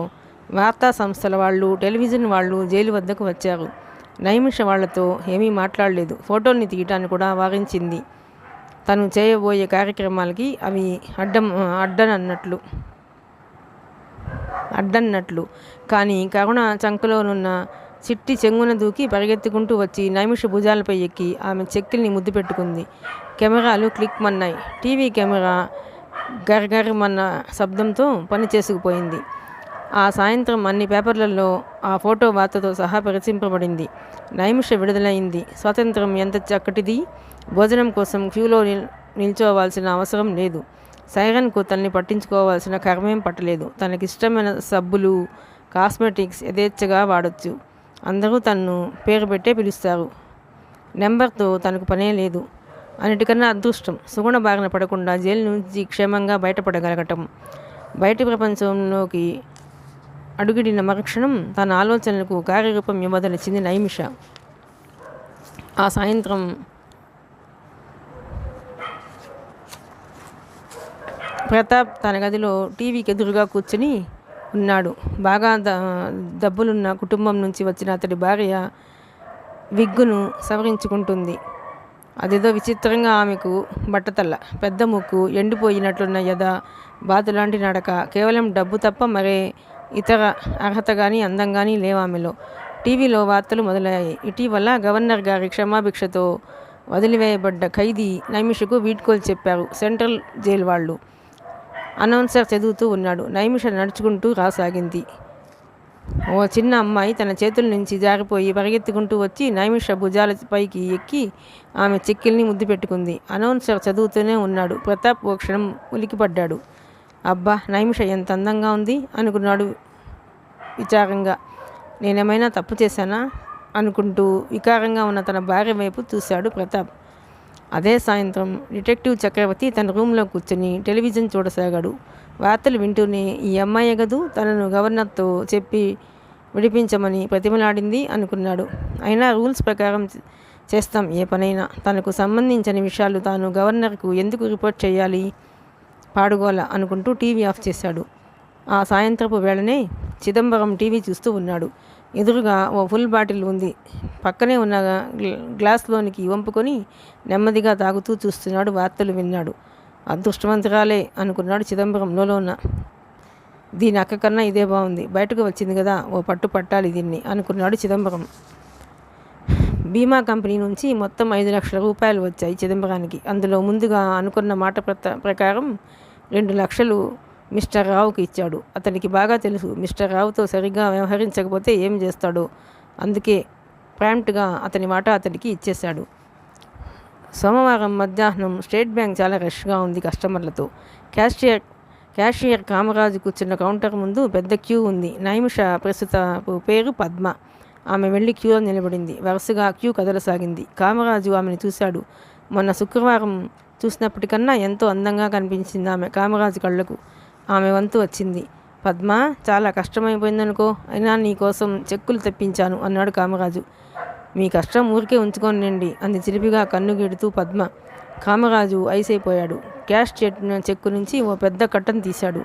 వార్తా సంస్థల వాళ్ళు, టెలివిజన్ వాళ్ళు జైలు వద్దకు వచ్చారు. నైమిష వాళ్లతో ఏమీ మాట్లాడలేదు. ఫోటోల్ని తీయటాన్ని కూడా వారించింది. తను చేయబోయే కార్యక్రమాలకి అవి అడ్డన్నట్లు. కానీ కరుణ చంకలోనున్న చిట్టి చెంగున దూకి పరిగెత్తుకుంటూ వచ్చి నైమిష భుజాలపై ఎక్కి ఆమె చెక్కిల్ని ముద్దు పెట్టుకుంది. కెమెరాలు క్లిక్ మన్నాయి. టీవీ కెమెరా గర్గర్మన్న శబ్దంతో పని చేసుకుపోయింది. ఆ సాయంత్రం అన్ని పేపర్లలో ఆ ఫోటో వార్తతో సహా ప్రచురింపబడింది. నైమిష విడుదలైంది. స్వాతంత్రం ఎంత చక్కటిది. భోజనం కోసం క్యూలో నిల్చోవాల్సిన అవసరం లేదు. సైరన్కు తనని పట్టించుకోవాల్సిన కర్మేం పట్టలేదు. తనకిష్టమైన సబ్బులు, కాస్మెటిక్స్ యథేచ్ఛగా వాడొచ్చు. అందరూ తనను పేరు పెట్టే పిలుస్తారు. నెంబర్తో తనకు పనే లేదు. అన్నిటికన్నా అదృష్టం సుగుణ బారిన పడకుండా జైలు నుంచి క్షేమంగా బయటపడగలగటం. బయటి ప్రపంచంలోకి అడుగిడిన మరుక్షణం తన ఆలోచనలకు కార్యరూపం ఇవ్వదలిచింది నైమిష. ఆ సాయంత్రం ప్రతాప్ తన గదిలో టీవీకి ఎదురుగా కూర్చుని ఉన్నాడు. బాగా డబ్బులున్న కుటుంబం నుంచి వచ్చిన అతడి భార్య విగ్గును సవరించుకుంటుంది. అదేదో విచిత్రంగా ఆమెకు బట్టతల్ల, పెద్ద ముక్కు, ఎండిపోయినట్లున్న యద, బాతులాంటి నడక. కేవలం డబ్బు తప్ప మరే ఇతర అర్హత కానీ అందం కానీ లేవామెలో. టీవీలో వార్తలు మొదలయ్యాయి. ఇటీవల గవర్నర్ గారి క్షమాభిక్షతో వదిలివేయబడ్డ ఖైదీ నైమిషకు వీడ్కోలు చెప్పారు సెంట్రల్ జైలు వాళ్ళు. అనౌన్సర్ చదువుతూ ఉన్నాడు. నైమిష నడుచుకుంటూ రాసాగింది. ఓ చిన్న అమ్మాయి తన చేతుల నుంచి జారిపోయి పరిగెత్తుకుంటూ వచ్చి నైమిష భుజాల పైకి ఎక్కి ఆమె చెక్కిల్ని ముద్దు పెట్టుకుంది. అనౌన్సర్ చదువుతూనే ఉన్నాడు. ప్రతాప్ ఓ క్షణం ఉలికిపడ్డాడు. అబ్బా, నైమిష ఎంత అందంగా ఉంది అనుకున్నాడు విచారంగా. నేనేమైనా తప్పు చేశానా అనుకుంటూ వికారంగా ఉన్న తన భార్య వైపు చూశాడు ప్రతాప్. అదే సాయంత్రం డిటెక్టివ్ చక్రవర్తి తన రూమ్లో కూర్చొని టెలివిజన్ చూడసాగాడు. వార్తలు వింటూనే ఈ అమ్మాయి గదు తనను గవర్నర్తో చెప్పి విడిపించమని ప్రతిమలాడింది అనుకున్నాడు. అయినా రూల్స్ ప్రకారం చేస్తాం ఏ పనైనా. తనకు సంబంధించిన విషయాలు తాను గవర్నర్కు ఎందుకు రిపోర్ట్ చేయాలి? పాడుగోల అనుకుంటూ టీవీ ఆఫ్ చేశాడు. ఆ సాయంత్రపు వేళనే చిదంబరం టీవీ చూస్తూ ఉన్నాడు. ఎదురుగా ఓ ఫుల్ బాటిల్ ఉంది. పక్కనే ఉన్న గ్లాస్లోనికి వంపుకొని నెమ్మదిగా తాగుతూ చూస్తున్నాడు. వార్తలు విన్నాడు. అదృష్టవంతురాలే అనుకున్నాడు చిదంబరం లోలోన. దీని అక్క కన్నా ఇదే బాగుంది. బయటకు వచ్చింది కదా, ఓ పట్టు పట్టాలి దీన్ని అనుకున్నాడు చిదంబరం. బీమా కంపెనీ నుంచి మొత్తం 5 లక్షల రూపాయలు వచ్చాయి చిదంబరానికి. అందులో ముందుగా అనుకున్న మాట ప్రకారం 2 లక్షలు మిస్టర్ రావుకి ఇచ్చాడు. అతనికి బాగా తెలుసు మిస్టర్ రావుతో సరిగ్గా వ్యవహరించకపోతే ఏం చేస్తాడో. అందుకే ప్రాంప్ట్గా అతని మాట అతనికి ఇచ్చేశాడు. సోమవారం మధ్యాహ్నం స్టేట్ బ్యాంక్ చాలా రష్గా ఉంది కస్టమర్లతో. క్యాషియర్ కామరాజు కూర్చున్న కౌంటర్ ముందు పెద్ద క్యూ ఉంది. నైమిష ప్రస్తుత పేరు పద్మ. ఆమె వెళ్ళి క్యూలో నిలబడింది. వరుసగా క్యూ కదలసాగింది. కామరాజు ఆమెను చూశాడు. మొన్న శుక్రవారం చూసినప్పటికన్నా ఎంతో అందంగా కనిపించింది ఆమె కామరాజు కళ్ళకు. ఆమె వంతు వచ్చింది. పద్మ, చాలా కష్టమైపోయిందనుకో, అయినా నీ కోసం చెక్కులు తెప్పించాను అన్నాడు కామరాజు. మీ కష్టం ఊరికే ఉంచుకోనండి అంది చిలిపిగా కన్ను గీడుతూ పద్మ. కామరాజు ఐసైపోయాడు. క్యాష్ చెక్కు నుంచి ఓ పెద్ద కట్టను తీశాడు.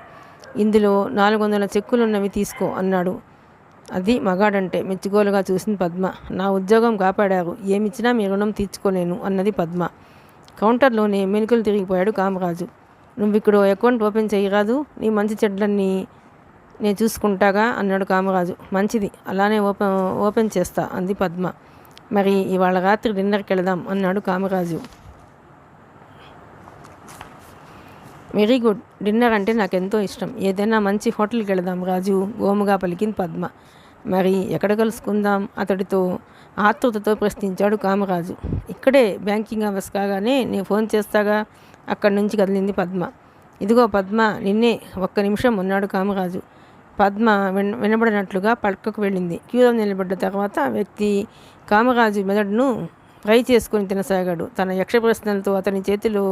ఇందులో 400 చెక్కులున్నవి తీసుకో అన్నాడు. అది మగాడంటే మెచ్చుకోలుగా చూసింది పద్మ. నా ఉద్యోగం కాపాడారు, ఏమిచ్చినా మీ రుణం తీర్చుకోలేను అన్నది పద్మ. కౌంటర్లోనే మెలికలు తిరిగిపోయాడు కామరాజు. నువ్విక్కడ అకౌంట్ ఓపెన్ చేయరాదు, నీ మంచి చెడ్లన్నీ నేను చూసుకుంటాగా అన్నాడు కామరాజు. మంచిది, అలానే ఓపెన్ చేస్తా అంది పద్మ. మరి ఇవాళ రాత్రి డిన్నర్కి వెళదాం అన్నాడు కామరాజు. వెరీ గుడ్, డిన్నర్ అంటే నాకెంతో ఇష్టం. ఏదైనా మంచి హోటల్కి వెళదాం రాజు, గోముగా పలికింది పద్మ. మరి ఎక్కడ కలుసుకుందాం అతడితో ఆతృతతో ప్రశ్నించాడు కామరాజు. ఇక్కడే బ్యాంకింగ్ అవర్స్ కాగానే నేను ఫోన్ చేస్తాగా, అక్కడి నుంచి కదిలింది పద్మ. ఇదిగో పద్మ, నిన్నే, ఒక్క నిమిషం అన్నాడు కామరాజు. పద్మ వినబడినట్లుగా పక్కకు వెళ్ళింది. క్యూలో నిలబడ్డ తర్వాత వ్యక్తి కామరాజు మెదడును ఫ్రై చేసుకొని తినసాగాడు. తన యక్ష ప్రశ్నలతో అతని చేతిలో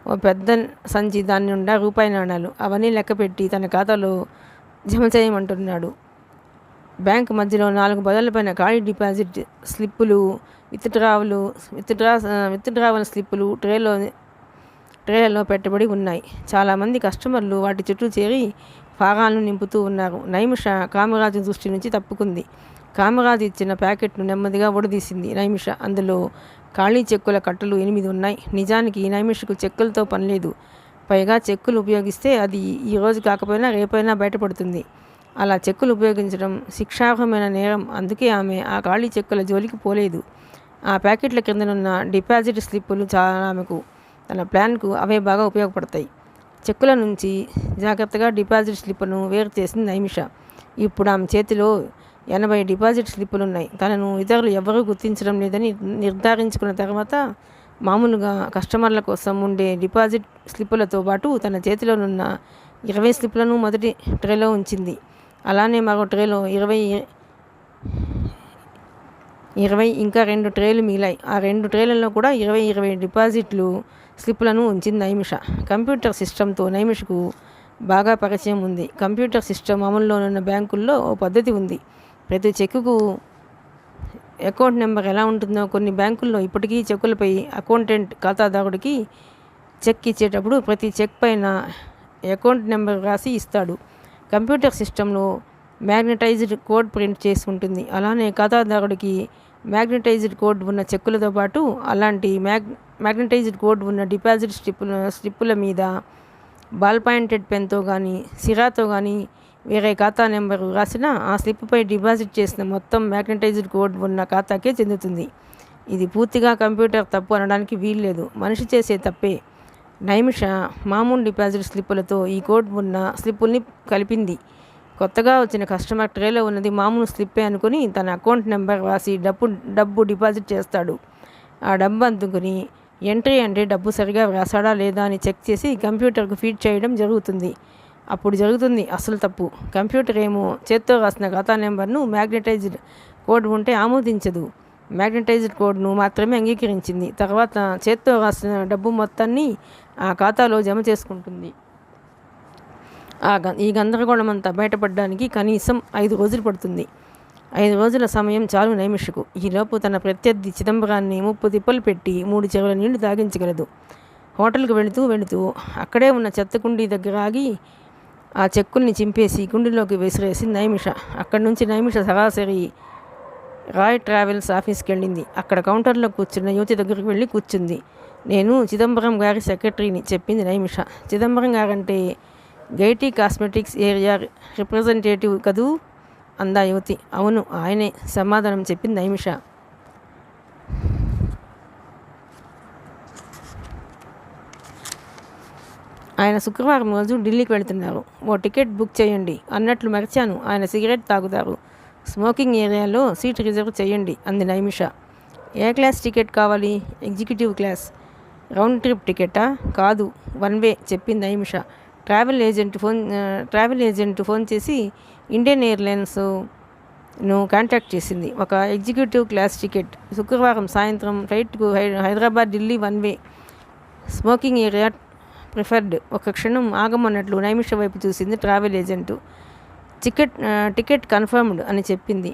ఓ పెద్ద సంచి, దాని నిండా రూపాయి నాణాలు, అవన్నీ లెక్కపెట్టి తన ఖాతాలో జమ చేయమంటున్నాడు. బ్యాంకు మధ్యలో 4 బదులపైన ఖాళీ డిపాజిట్ స్లిప్పులు, విత్డ్రావల్ స్లిప్పులు ట్రేలలో పెట్టబడి ఉన్నాయి. చాలామంది కస్టమర్లు వాటి చుట్టూ చేరి ఫారాలను నింపుతూ ఉన్నారు. నైమిష కామరాజు దృష్టి నుంచి తప్పుకుంది. కామరాజు ఇచ్చిన ప్యాకెట్ను నెమ్మదిగా ఊడదీసింది నైమిష. అందులో ఖాళీ చెక్కుల కట్టలు 8 ఉన్నాయి. నిజానికి నైమిషకు చెక్కులతో పనిలేదు. పైగా చెక్కులు ఉపయోగిస్తే అది ఈరోజు కాకపోయినా రేపైనా బయటపడుతుంది. అలా చెక్కులు ఉపయోగించడం శిక్షార్హమైన నేరం. అందుకే ఆమె ఆ ఖాళీ చెక్కుల జోలికి పోలేదు. ఆ ప్యాకెట్ల కిందనున్న డిపాజిట్ స్లిప్పులు చాలా ఆమెకు తన ప్లాన్కు అవే బాగా ఉపయోగపడతాయి. చెక్కుల నుంచి జాగ్రత్తగా డిపాజిట్ స్లిప్పును వేరు చేసింది నైమిష. ఇప్పుడు ఆమె చేతిలో 80 డిపాజిట్ స్లిప్పులున్నాయి. తనను ఇతరులు ఎవరూ గుర్తించడం లేదని నిర్ధారించుకున్న తర్వాత మామూలుగా కస్టమర్ల కోసం ఉండే డిపాజిట్ స్లిప్పులతో పాటు తన చేతిలోనున్న 20 స్లిప్పులను మొదటి ట్రేలో ఉంచింది. అలానే మరో ట్రేలో 20 ఇంకా 2 ట్రేలు మిగిలాయి. ఆ 2 ట్రేలలో కూడా 20 డిపాజిట్లు స్లిప్పులను ఉంచింది నైమిష. కంప్యూటర్ సిస్టంతో నైమిషకు బాగా పరిచయం ఉంది. కంప్యూటర్ సిస్టమ్ అమల్లోనున్న బ్యాంకుల్లో ఓ పద్ధతి ఉంది. ప్రతి చెక్కుకు అకౌంట్ నెంబర్ ఎలా ఉంటుందో కొన్ని బ్యాంకుల్లో ఇప్పటికీ చెక్కులపై అకౌంటెంట్ ఖాతాదారుడికి చెక్ ఇచ్చేటప్పుడు ప్రతి చెక్ పైన అకౌంట్ నెంబర్ రాసి ఇస్తాడు. కంప్యూటర్ సిస్టంలో మ్యాగ్నటైజ్డ్ కోడ్ ప్రింట్ చేసి ఉంటుంది. అలానే ఖాతాదారుడికి మ్యాగ్నటైజ్డ్ కోడ్ ఉన్న చెక్కులతో పాటు అలాంటి మ్యాగ్నటైజ్డ్ కోడ్ ఉన్న డిపాజిట్ స్లిప్పుల మీద బాల్ పాయింటెడ్ పెన్తో కానీ సిరాతో కానీ వేరే ఖాతా నెంబరు రాసినా ఆ స్లిప్పై డిపాజిట్ చేసిన మొత్తం మ్యాగ్నటైజ్డ్ కోడ్ ఉన్న ఖాతాకే చెందుతుంది. ఇది పూర్తిగా కంప్యూటర్ తప్పు అనడానికి వీల్లేదు, మనిషి చేసే తప్పే. నైమిష మామూలు డిపాజిట్ స్లిప్పులతో ఈ కోడ్ ఉన్న స్లిప్పుల్ని కలిపింది. కొత్తగా వచ్చిన కస్టమర్ ట్రేలో ఉన్నది మామూలు స్లిప్పే అనుకుని తన అకౌంట్ నెంబర్ రాసి డబ్బు డిపాజిట్ చేస్తాడు. ఆ డబ్బు అందుకుని ఎంట్రీ అంటే డబ్బు సరిగా వ్రాసాడా లేదా అని చెక్ చేసి కంప్యూటర్కు ఫీడ్ చేయడం జరుగుతుంది. అప్పుడు జరుగుతుంది అసలు తప్పు. కంప్యూటర్ ఏమో చేత్తో రాసిన ఖాతా నెంబర్ను మ్యాగ్నటైజ్డ్ కోడ్ ఉంటే ఆమోదించదు. మ్యాగ్నటైజ్డ్ కోడ్ను మాత్రమే అంగీకరించింది. తర్వాత చేత్తో రాసిన డబ్బు మొత్తాన్ని ఆ ఖాతాలో జమ చేసుకుంటుంది. ఈ గందరగోళం అంతా బయటపడడానికి కనీసం 5 రోజులు పడుతుంది. 5 రోజుల సమయం చాలు నైమిషకు. ఈలోపు తన ప్రత్యర్థి చిదంబరాన్ని 30 తిప్పలు పెట్టి 3 చెరువుల నీళ్లు తాగించగలదు. హోటల్కి వెళుతూ అక్కడే ఉన్న చెత్త కుండీ దగ్గర ఆగి ఆ చెక్కుల్ని చింపేసి కుండీలోకి విసిరేసి నైమిష. అక్కడి నుంచి నైమిష సరాసరి రాయ్ ట్రావెల్స్ ఆఫీస్కి వెళ్ళింది. అక్కడ కౌంటర్లో కూర్చున్న యువతి దగ్గరికి వెళ్ళి కూర్చుంది. నేను చిదంబరం గారి సెక్రటరీని చెప్పింది Naimisha. Chidambaram guarantee Gaiety cosmetics area representative కదూ అందా యువతి. అవును ఆయనే సమాధానం చెప్పింది నైమిష. ఆయన శుక్రవారం రోజు ఢిల్లీకి వెళుతున్నారు. ఓ టికెట్ బుక్ చేయండి. అన్నట్లు మరిచాను, ఆయన సిగరెట్ తాగుతారు. స్మోకింగ్ ఏరియాలో సీట్ రిజర్వ్ చేయండి అంది నైమిష. ఏ క్లాస్ టికెట్ కావాలి? Executive class. రౌండ్ ట్రిప్ టికెటా? కాదు, 1 వే చెప్పింది నైమిష. ట్రావెల్ ఏజెంట్ ఫోన్ చేసి ఇండియన్ ఎయిర్లైన్స్ను కాంటాక్ట్ చేసింది. ఒక ఎగ్జిక్యూటివ్ క్లాస్ టికెట్, శుక్రవారం సాయంత్రం ఫ్లైట్కు Hyderabad Delhi 1 way. Smoking area preferred. ఒక క్షణం ఆగమన్నట్లు నైమిష వైపు చూసింది ట్రావెల్ ఏజెంటు. టికెట్ కన్ఫర్మ్డ్ అని చెప్పింది.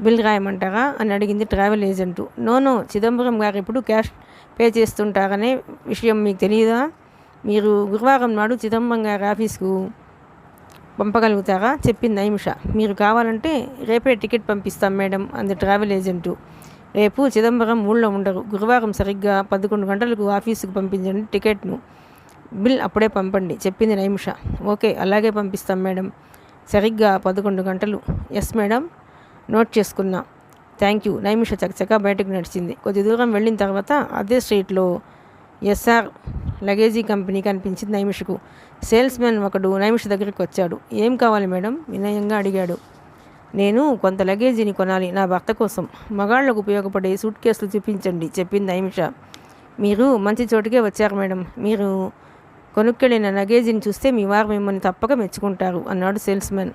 బిల్ రాయమంటారా అని అడిగింది ట్రావెల్ ఏజెంటు. నో చిదంబరం గారు ఇప్పుడు క్యాష్ పే చేస్తుంటారనే విషయం మీకు తెలియదా? మీరు గురువారం నాడు చిదంబరం గారి ఆఫీస్కు పంపగలుగుతారా చెప్పింది నైమిష. మీరు కావాలంటే రేపే టికెట్ పంపిస్తాం మేడం అంది ట్రావెల్ ఏజెంటు. రేపు చిదంబరం ఊళ్ళో ఉండరు. గురువారం సరిగ్గా 11 గంటలకు ఆఫీసుకు పంపించండి టికెట్ను. బిల్ అప్పుడే పంపండి చెప్పింది నైమిష. ఓకే అలాగే పంపిస్తాం మేడం. సరిగ్గా 11 గంటలు. ఎస్ మేడం, నోట్ చేసుకున్నా. Thank you. నైమిష చకచకా బయటకు నడిచింది. కొద్ది దూరం వెళ్ళిన తర్వాత అదే స్ట్రీట్లో ఎస్ఆర్ లగేజీ కంపెనీ కనిపించింది నైమిషకు. సేల్స్ మ్యాన్ ఒకడు నైమిష దగ్గరికి వచ్చాడు. ఏం కావాలి మేడం వినయంగా అడిగాడు. నేను కొంత లగేజీని కొనాలి నా భర్త కోసం. మగాళ్లకు ఉపయోగపడే సూట్ కేసులు చూపించండి చెప్పింది నైమిష. మీరు మంచి చోటుకే వచ్చారు మేడం. మీరు కొనుక్కెళ్ళిన లగేజీని చూస్తే మీ వారు మిమ్మల్ని తప్పక మెచ్చుకుంటారు అన్నాడు సేల్స్ మ్యాన్.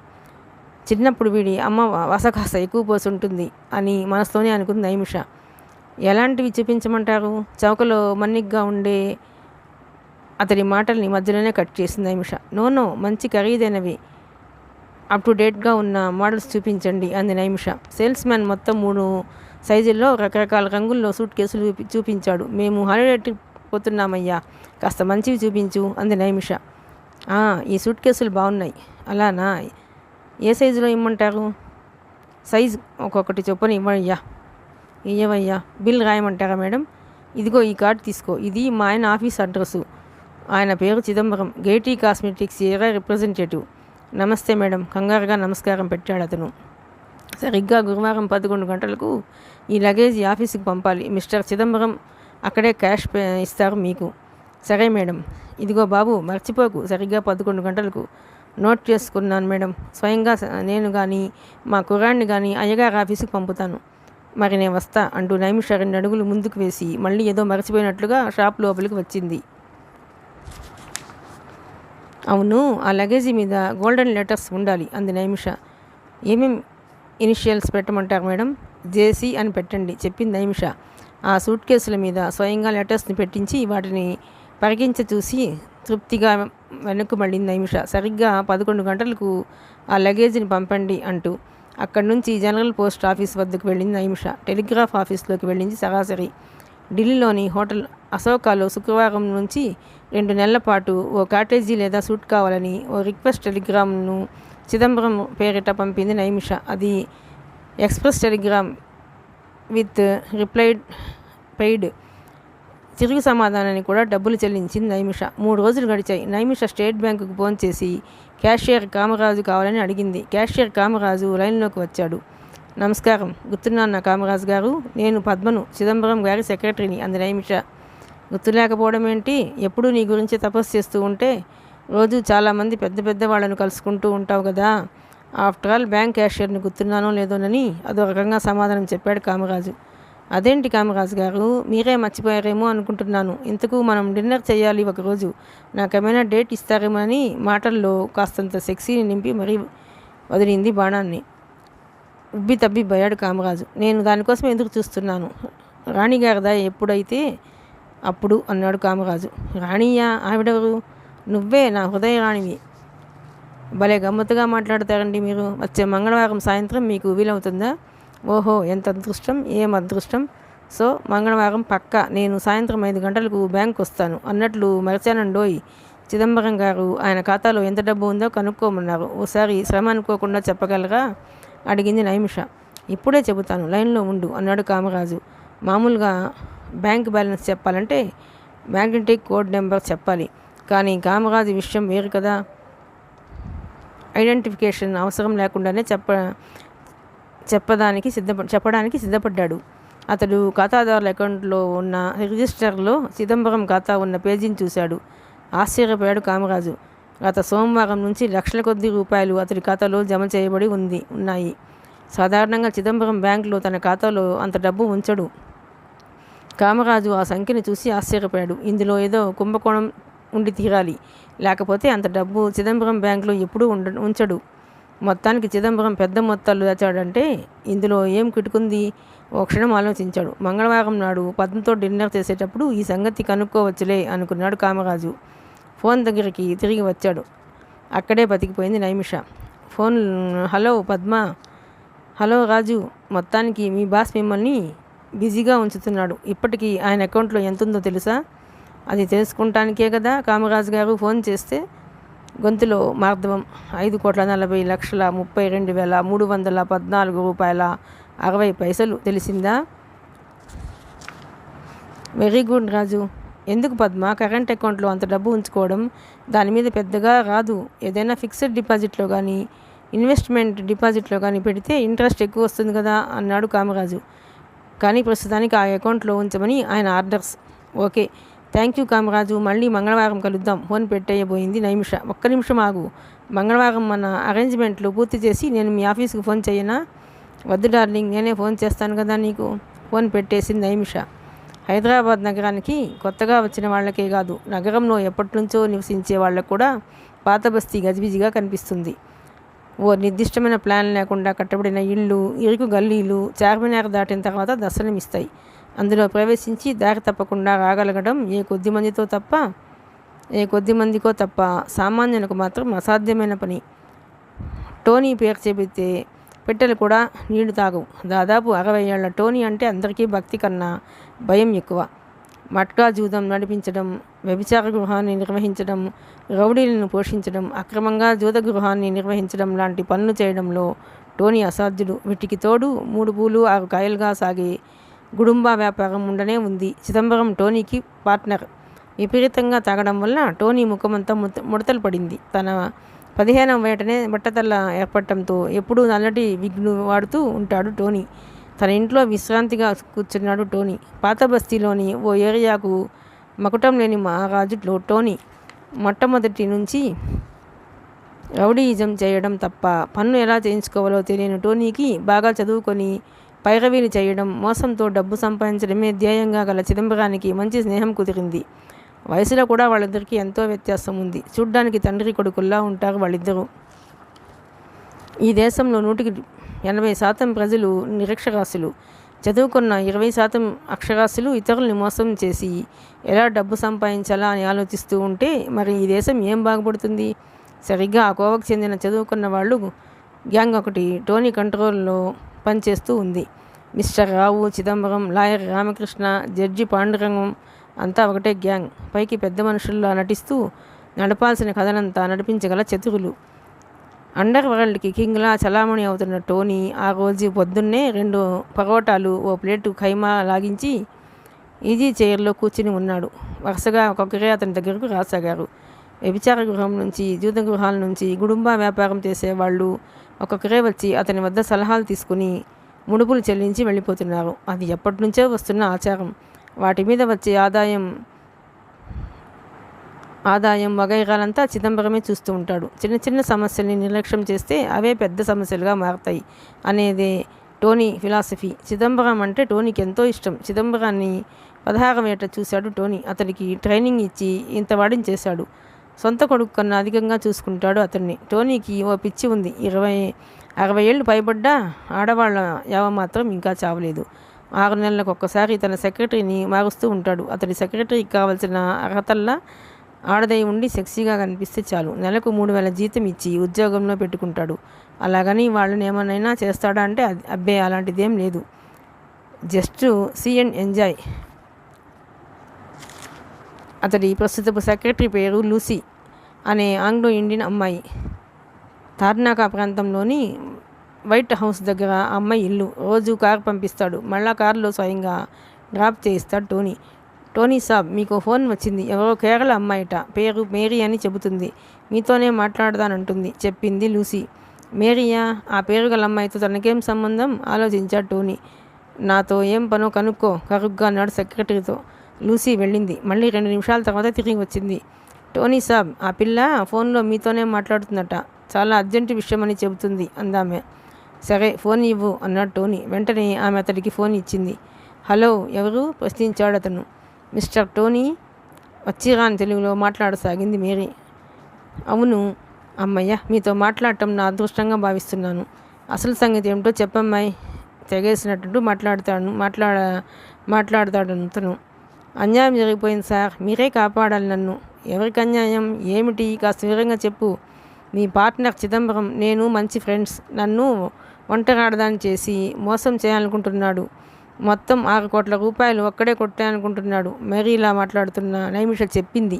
చిన్నప్పుడు వీడి అమ్మ వసకాస ఎక్కువ పోసుంటుంది అని మనసులోనే అనుకుంది నైమిష. ఎలాంటివి చూపించమంటారు? చౌకలో మన్నిగ్గా ఉండే అతడి మాటల్ని మధ్యలోనే కట్ చేసింది నైమిష. నో మంచి ఖరీదైనవి అప్ టు డేట్గా ఉన్న మోడల్స్ చూపించండి అంది నైమిష. సేల్స్ మ్యాన్ మొత్తం 3 సైజుల్లో రకరకాల రంగుల్లో సూట్ కేసులు చూపించాడు. మేము హాలిడే ట్రిప్ పోతున్నామయ్యా, కాస్త మంచివి చూపించు అంది నైమిష. ఈ సూట్ కేసులు బాగున్నాయి. అలానా? ఏ సైజులో ఇమ్మంటారు? సైజు ఒక్కొక్కటి చొప్పున ఇయ్యవయ్యా. Bill రాయమంటారా madam? ఇదిగో ఈ కార్డు తీసుకో. ఇది మా ఆయన ఆఫీస్ అడ్రస్సు. ఆయన పేరు చిదంబరం, గేటీ కాస్మెటిక్స్ ఏరియా రిప్రజెంటేటివ్. నమస్తే మేడం కంగారుగా నమస్కారం పెట్టాడు అతను. సరిగ్గా గురువారం 11 గంటలకు ఈ లగేజీ ఆఫీసుకు పంపాలి. మిస్టర్ చిదంబరం అక్కడే క్యాష్ ఇస్తారు మీకు. సరే మేడం. ఇదిగో బాబు మర్చిపోకు, సరిగ్గా 11 గంటలకు. నోట్ చేసుకున్నాను మేడం. స్వయంగా నేను కానీ మా కుర్రాడిని కానీ అయ్యగారు ఆఫీసుకు పంపుతాను. మరి నేను వస్తా అంటూ నైమిష 2 అడుగులు ముందుకు వేసి మళ్ళీ ఏదో మర్చిపోయినట్లుగా షాప్ లోపలికి వచ్చింది. అవును, ఆ లగేజీ మీద గోల్డెన్ లెటర్స్ ఉండాలి అంది నైమిష. ఏమేం ఇనిషియల్స్ పెట్టమంటారు మేడం? జేసీ అని పెట్టండి చెప్పింది నైమిష. ఆ సూట్ కేసుల మీద స్వయంగా లెటర్స్ని పెట్టించి వాటిని పరికించి చూసి తృప్తిగా వెనక్కు మళ్ళింది నైమిష. సరిగ్గా 11 గంటలకు ఆ లగేజీని పంపండి అంటూ అక్కడి నుంచి జనరల్ పోస్ట్ ఆఫీస్ వద్దకు వెళ్ళింది నైమిష. టెలిగ్రాఫ్ ఆఫీస్లోకి వెళ్ళింది సరాసరి. ఢిల్లీలోని హోటల్ అశోకాలో శుక్రవారం నుంచి 2 నెలల పాటు ఓ కాటేజీ లేదా సూట్ కావాలని ఓ రిక్వెస్ట్ టెలిగ్రామ్ను చిదంబరం పేరిట పంపింది నైమిష. అది express Telegram with replied paid. తిరుగు సమాధానాన్ని కూడా డబ్బులు చెల్లించింది నైమిష. 3 రోజులు గడిచాయి. నైమిష స్టేట్ బ్యాంకుకు ఫోన్ చేసి క్యాషియర్ కామరాజు కావాలని అడిగింది. క్యాషియర్ కామరాజు లైన్లోకి వచ్చాడు. నమస్కారం, గుర్తున్నాను కామరాజు గారు, నేను పద్మను, చిదంబరం గారి సెక్రటరీని అంది నైమిష. గుర్తులేకపోవడం ఏంటి? ఎప్పుడూ నీ గురించి తపస్సు చేస్తూ ఉంటే రోజు చాలామంది పెద్ద వాళ్ళను కలుసుకుంటూ ఉంటావు కదా. ఆఫ్టర్ ఆల్ బ్యాంక్ క్యాషియర్ని గుర్తున్నానో లేదోనని అదో రకంగా సమాధానం చెప్పాడు కామరాజు. అదేంటి కామరాజు గారు, మీరే మర్చిపోయారేమో అనుకుంటున్నాను. ఇంతకు మనం డిన్నర్ చేయాలి ఒకరోజు. నాకేమైనా డేట్ ఇస్తారేమోనని మాటల్లో కాస్తంత సెక్సీని నింపి మరీ వదిలింది బాణాన్ని. ఉబ్బి తబ్బి పోయాడు కామరాజు. నేను దానికోసం ఎదురు చూస్తున్నాను. రాణిగారిదా ఎప్పుడైతే అప్పుడు అన్నాడు కామరాజు. రాణియా? ఆవిడెవరు? నువ్వే నా హృదయ రాణివి. భలే గమ్మత్తుగా మాట్లాడతారండి మీరు. వచ్చే మంగళవారం సాయంత్రం మీకు వీలవుతుందా? ఓహో, ఎంత అదృష్టం, ఏం అదృష్టం. సో మంగళవారం పక్కా. నేను సాయంత్రం 5 గంటలకు బ్యాంకు వస్తాను. అన్నట్లు మరచానండోయ్, చిదంబరం గారు ఆయన ఖాతాలో ఎంత డబ్బు ఉందో కనుక్కోమన్నారు. ఓసారి శ్రమ అనుకోకుండా చెప్పగలరా అడిగింది నైమిష. ఇప్పుడే చెబుతాను, లైన్లో ఉండు అన్నాడు కామరాజు. మామూలుగా బ్యాంక్ బ్యాలెన్స్ చెప్పాలంటే మ్యాగ్నెటిక్ కోడ్ నెంబర్ చెప్పాలి. కానీ కామరాజు విషయం వేరు కదా. ఐడెంటిఫికేషన్ అవసరం లేకుండానే చెప్పడానికి సిద్ధపడ్డాడు. అతడు ఖాతాదారుల అకౌంట్లో ఉన్న రిజిస్టర్లో చిదంబరం ఖాతా ఉన్న పేజీని చూశాడు. ఆశ్చర్యపోయాడు కామరాజు. గత సోమవారం నుంచి లక్షల కొద్ది రూపాయలు అతడి ఖాతాలో జమ చేయబడి ఉన్నాయి. సాధారణంగా చిదంబరం బ్యాంకులో తన ఖాతాలో అంత డబ్బు ఉంచడు. కామరాజు ఆ సంఖ్యను చూసి ఆశ్చర్యపోయాడు. ఇందులో ఏదో కుంభకోణం ఉండి తీరాలి, లేకపోతే అంత డబ్బు చిదంబరం బ్యాంకులో ఎప్పుడూ ఉంచడు. మొత్తానికి చిదంబరం పెద్ద మొత్తాలు దాచాడంటే ఇందులో ఏం కిటుకుంది? ఓ క్షణం ఆలోచించాడు. మంగళవారం నాడు పద్మతో డిన్నర్ చేసేటప్పుడు ఈ సంగతి కనుక్కోవచ్చులే అనుకున్నాడు కామరాజు. ఫోన్ దగ్గరికి తిరిగి వచ్చాడు. అక్కడే బతికిపోయింది Naimisha. Phone, hello Padma. Hello Raju, మొత్తానికి మీ బాస్ మిమ్మల్ని బిజీగా ఉంచుతున్నాడు. ఇప్పటికీ ఆయన అకౌంట్లో ఎంత ఉందో తెలుసా? అది తెలుసుకుంటానికే కదా కామరాజు గారు ఫోన్ చేస్తే. గొంతులో మార్దవం. 5,40,32,314 రూపాయల 60 పైసలు. తెలిసిందా? వెరీ గుడ్ రాజు. ఎందుకు పద్మ కరెంట్ అకౌంట్లో అంత డబ్బు ఉంచుకోవడం? దాని మీద పెద్దగా రాదు. ఏదైనా ఫిక్స్డ్ డిపాజిట్లో కానీ ఇన్వెస్ట్మెంట్ డిపాజిట్లో కానీ పెడితే ఇంట్రెస్ట్ ఎక్కువ వస్తుంది కదా అన్నాడు కామరాజు. కానీ ప్రస్తుతానికి ఆ అకౌంట్లో ఉంచమని ఆయన orders. Okay, thank you Kamaraju. మళ్ళీ మంగళవారం కలుద్దాం. ఫోన్ పెట్టేయబోయింది నైమిష. ఒక్క నిమిషం ఆగు. మంగళవారం మన అరేంజ్మెంట్లు పూర్తి చేసి నేను మీ ఆఫీస్కి ఫోన్ చేయనా? వద్దు డార్లింగ్, నేనే ఫోన్ చేస్తాను కదా నీకు. ఫోన్ పెట్టేసింది నైమిష. హైదరాబాద్ నగరానికి కొత్తగా వచ్చిన వాళ్ళకే కాదు, నగరంలో ఎప్పటి నుంచో నివసించే వాళ్ళకు కూడా పాత బస్తీ గజిబిజిగా కనిపిస్తుంది. ఓ నిర్దిష్టమైన ప్లాన్ లేకుండా కట్టబడిన ఇళ్ళు, ఇరుకు గల్లీలు చార్మినార్ దాటిన తర్వాత దర్శనమిస్తాయి. అందులో ప్రవేశించి దారి తప్పకుండా రాగలగడం ఏ కొద్ది మందికో తప్ప సామాన్యులకు మాత్రం అసాధ్యమైన పని. టోనీ పేరు చెబితే పెట్టెలు కూడా నీళ్లు తాగవు. దాదాపు 60 ఏళ్ల టోనీ అంటే అందరికీ భక్తి కన్నా భయం ఎక్కువ. మట్కా జూదం నడిపించడం, వ్యభిచార గృహాన్ని నిర్వహించడం, రౌడీలను పోషించడం, అక్రమంగా జూద గృహాన్ని నిర్వహించడం లాంటి పనులు చేయడంలో టోనీ అసాధ్యుడు. వీటికి తోడు 3 పూలు 6 కాయలుగా సాగే గుడుంబా వ్యాపారం ఉండనే ఉంది. చిదంబరం టోనీకి పార్ట్నర్. విపరీతంగా తాగడం వల్ల టోనీ ముఖమంతా ముడతలు పడింది. తన 15వ ఏటనే బట్టతల్ల ఏర్పడటంతో ఎప్పుడూ నల్లటి విగ్ను వాడుతూ ఉంటాడు టోనీ. తన ఇంట్లో విశ్రాంతిగా కూర్చున్నాడు టోనీ. పాత బస్తీలోని ఓ ఏరియాకు మకుటం లేని మహారాజు టోనీ. మొట్టమొదటి నుంచి రౌడీయిజం చేయడం తప్ప పన్ను ఎలా చేయించుకోవాలో తెలియని టోనీకి బాగా చదువుకొని పైరవీలు చేయడం, మోసంతో డబ్బు సంపాదించడమే ధ్యేయంగా గల చిదంబరానికి మంచి స్నేహం కుదిరింది. వయసులో కూడా వాళ్ళిద్దరికీ ఎంతో వ్యత్యాసం ఉంది. చూడ్డానికి తండ్రి కొడుకుల్లా ఉంటారు వాళ్ళిద్దరూ. ఈ దేశంలో 180% ప్రజలు నిరక్షరాస్యులు. చదువుకున్న 20% అక్షరాస్యులు ఇతరుల్ని మోసం చేసి ఎలా డబ్బు సంపాదించాలా అని ఆలోచిస్తూ ఉంటే మరి ఈ దేశం ఏం బాగుపడుతుంది? సరిగ్గా ఆ కోవకు చెందిన చదువుకున్న వాళ్ళు గ్యాంగ్ ఒకటి టోనీ కంట్రోల్లో పనిచేస్తూ ఉంది. మిస్టర్ రావు, చిదంబరం, లాయర్ రామకృష్ణ, జడ్జి పాండురంగం అంతా ఒకటే గ్యాంగ్. పైకి పెద్ద మనుషుల్లా నటిస్తూ నడపాల్సిన కథనంతా నడిపించగల చతురులు. అండర్ వరల్డ్కి కింగ్లా చలామణి అవుతున్న టోనీ ఆ రోజు పొద్దున్నే 2 పరోటాలు, ఓ ప్లేటు ఖైమా లాగించి ఈజీ చైర్లో కూర్చుని ఉన్నాడు. వరుసగా ఒక్కొక్కరే అతని దగ్గరకు రాసాగారు. వ్యభిచార గృహం నుంచి, జూద గృహాల నుంచి, గుడుంబా వ్యాపారం చేసేవాళ్ళు ఒక్కొక్కరే వచ్చి అతని వద్ద సలహాలు తీసుకుని ముడుపులు చెల్లించి వెళ్ళిపోతున్నారు. అది ఎప్పటి నుంచో వస్తున్న ఆచారం. వాటి మీద వచ్చే ఆదాయం వగైరాలంతా చిదంబరమే చూస్తూ ఉంటాడు. చిన్న చిన్న సమస్యల్ని నిర్లక్ష్యం చేస్తే అవే పెద్ద సమస్యలుగా మారతాయి అనేదే టోనీ ఫిలాసఫీ. చిదంబరం అంటే టోనీకి ఎంతో ఇష్టం. చిదంబరాన్ని 16వ ఏట చూశాడు టోనీ. అతనికి ట్రైనింగ్ ఇచ్చి ఇంత వాడిని చేశాడు. సొంత కొడుకు కన్నా అధికంగా చూసుకుంటాడు అతన్ని. టోనీకి ఓ పిచ్చి ఉంది. 60 ఏళ్ళు పైబడ్డా ఆడవాళ్ళ యావ మాత్రం ఇంకా చావలేదు. 6 నెలలకు ఒక్కసారి తన సెక్రటరీని మారుస్తూ ఉంటాడు. అతడి సెక్రటరీకి కావాల్సిన అర్హతల్లా ఆడదై ఉండి సెక్సీగా కనిపిస్తే చాలు. నెలకు 3,000 జీతం ఇచ్చి ఉద్యోగంలో పెట్టుకుంటాడు. అలాగని వాళ్ళని ఏమనైనా చేస్తాడా అంటే అబ్బే అలాంటిదేం లేదు. Just see and enjoy. అతడి ప్రస్తుతపు సెక్రటరీ పేరు లూసీ అనే ఆంగ్లో ఇండియన్ అమ్మాయి. తార్నాకా ప్రాంతంలోని వైట్ హౌస్ దగ్గర ఆ అమ్మాయి ఇల్లు. రోజు కారు పంపిస్తాడు. మళ్ళా కారులో స్వయంగా డ్రాప్ చేయిస్తాడు టోనీ. టోనీ సాబ్, మీకు ఫోన్ వచ్చింది. ఎవరో కేరళ అమ్మాయిట, పేరు మేరీ అని చెబుతుంది. మీతోనే మాట్లాడదానంటుంది చెప్పింది లూసీ. మేరీయా? ఆ పేరు గల అమ్మాయితో తనకేం సంబంధం? ఆలోచించాడు టోనీ. నాతో ఏం పనో కనుక్కో కరుగ్గా అన్నాడు సెక్రటరీతో. లూసీ వెళ్ళింది. మళ్ళీ 2 నిమిషాల తర్వాత తిరిగి వచ్చింది. టోనీ సాబ్, ఆ పిల్ల ఫోన్లో మీతోనే మాట్లాడుతుందట. చాలా అర్జెంటు విషయమని చెబుతుంది అందామె. సరే ఫోన్ ఇవ్వు అన్నాడు టోనీ. వెంటనే ఆమె అతడికి ఫోన్ ఇచ్చింది. హలో, ఎవరు? ప్రశ్నించాడు అతను. మిస్టర్ టోనీ, వచ్చిరాని తెలుగులో మాట్లాడసాగింది మేరీ. అవును. అమ్మయ్య, మీతో మాట్లాడటం నా అదృష్టంగా భావిస్తున్నాను. అసలు సంగతి ఏమిటో చెప్పమ్మాయి. తెగేసినట్టు మాట్లాడతాడు అతను. అన్యాయం జరిగిపోయింది సార్, మీరే కాపాడాలి నన్ను. ఎవరికి అన్యాయం? ఏమిటి? కాస్త వివరంగా చెప్పు. మీ పార్ట్నర్ చిదంబరం నేను మంచి ఫ్రెండ్స్. నన్ను ఒంటరాడదాన్ని చేసి మోసం చేయాలనుకుంటున్నాడు. మొత్తం 6 కోట్ల రూపాయలు ఒక్కడే కొట్టాలనుకుంటున్నాడు. మేరీలా మాట్లాడుతున్న నైమిష చెప్పింది.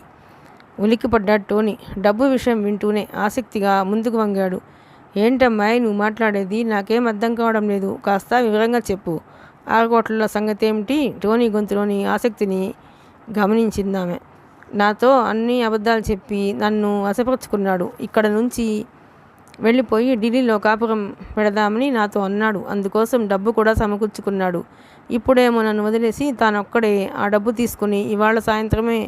ఉలిక్కిపడ్డాడు టోనీ. డబ్బు విషయం వింటూనే ఆసక్తిగా ముందుకు వంగాడు. ఏంటమ్మాయి నువ్వు మాట్లాడేది? నాకేం అర్థం కావడం లేదు. కాస్త వివరంగా చెప్పు. 6 కోట్ల సంగతి ఏమిటి? టోనీ గొంతులోని ఆసక్తిని గమనించిందామె. నాతో అన్ని అబద్ధాలు చెప్పి నన్ను వశపరుచుకున్నాడు. ఇక్కడ నుంచి వెళ్ళిపోయి ఢిల్లీలో కాపురం పెడదామని నాతో అన్నాడు. అందుకోసం డబ్బు కూడా సమకూర్చుకున్నాడు. ఇప్పుడేమో నన్ను వదిలేసి తానొక్కడే ఆ డబ్బు తీసుకుని ఇవాళ సాయంత్రమే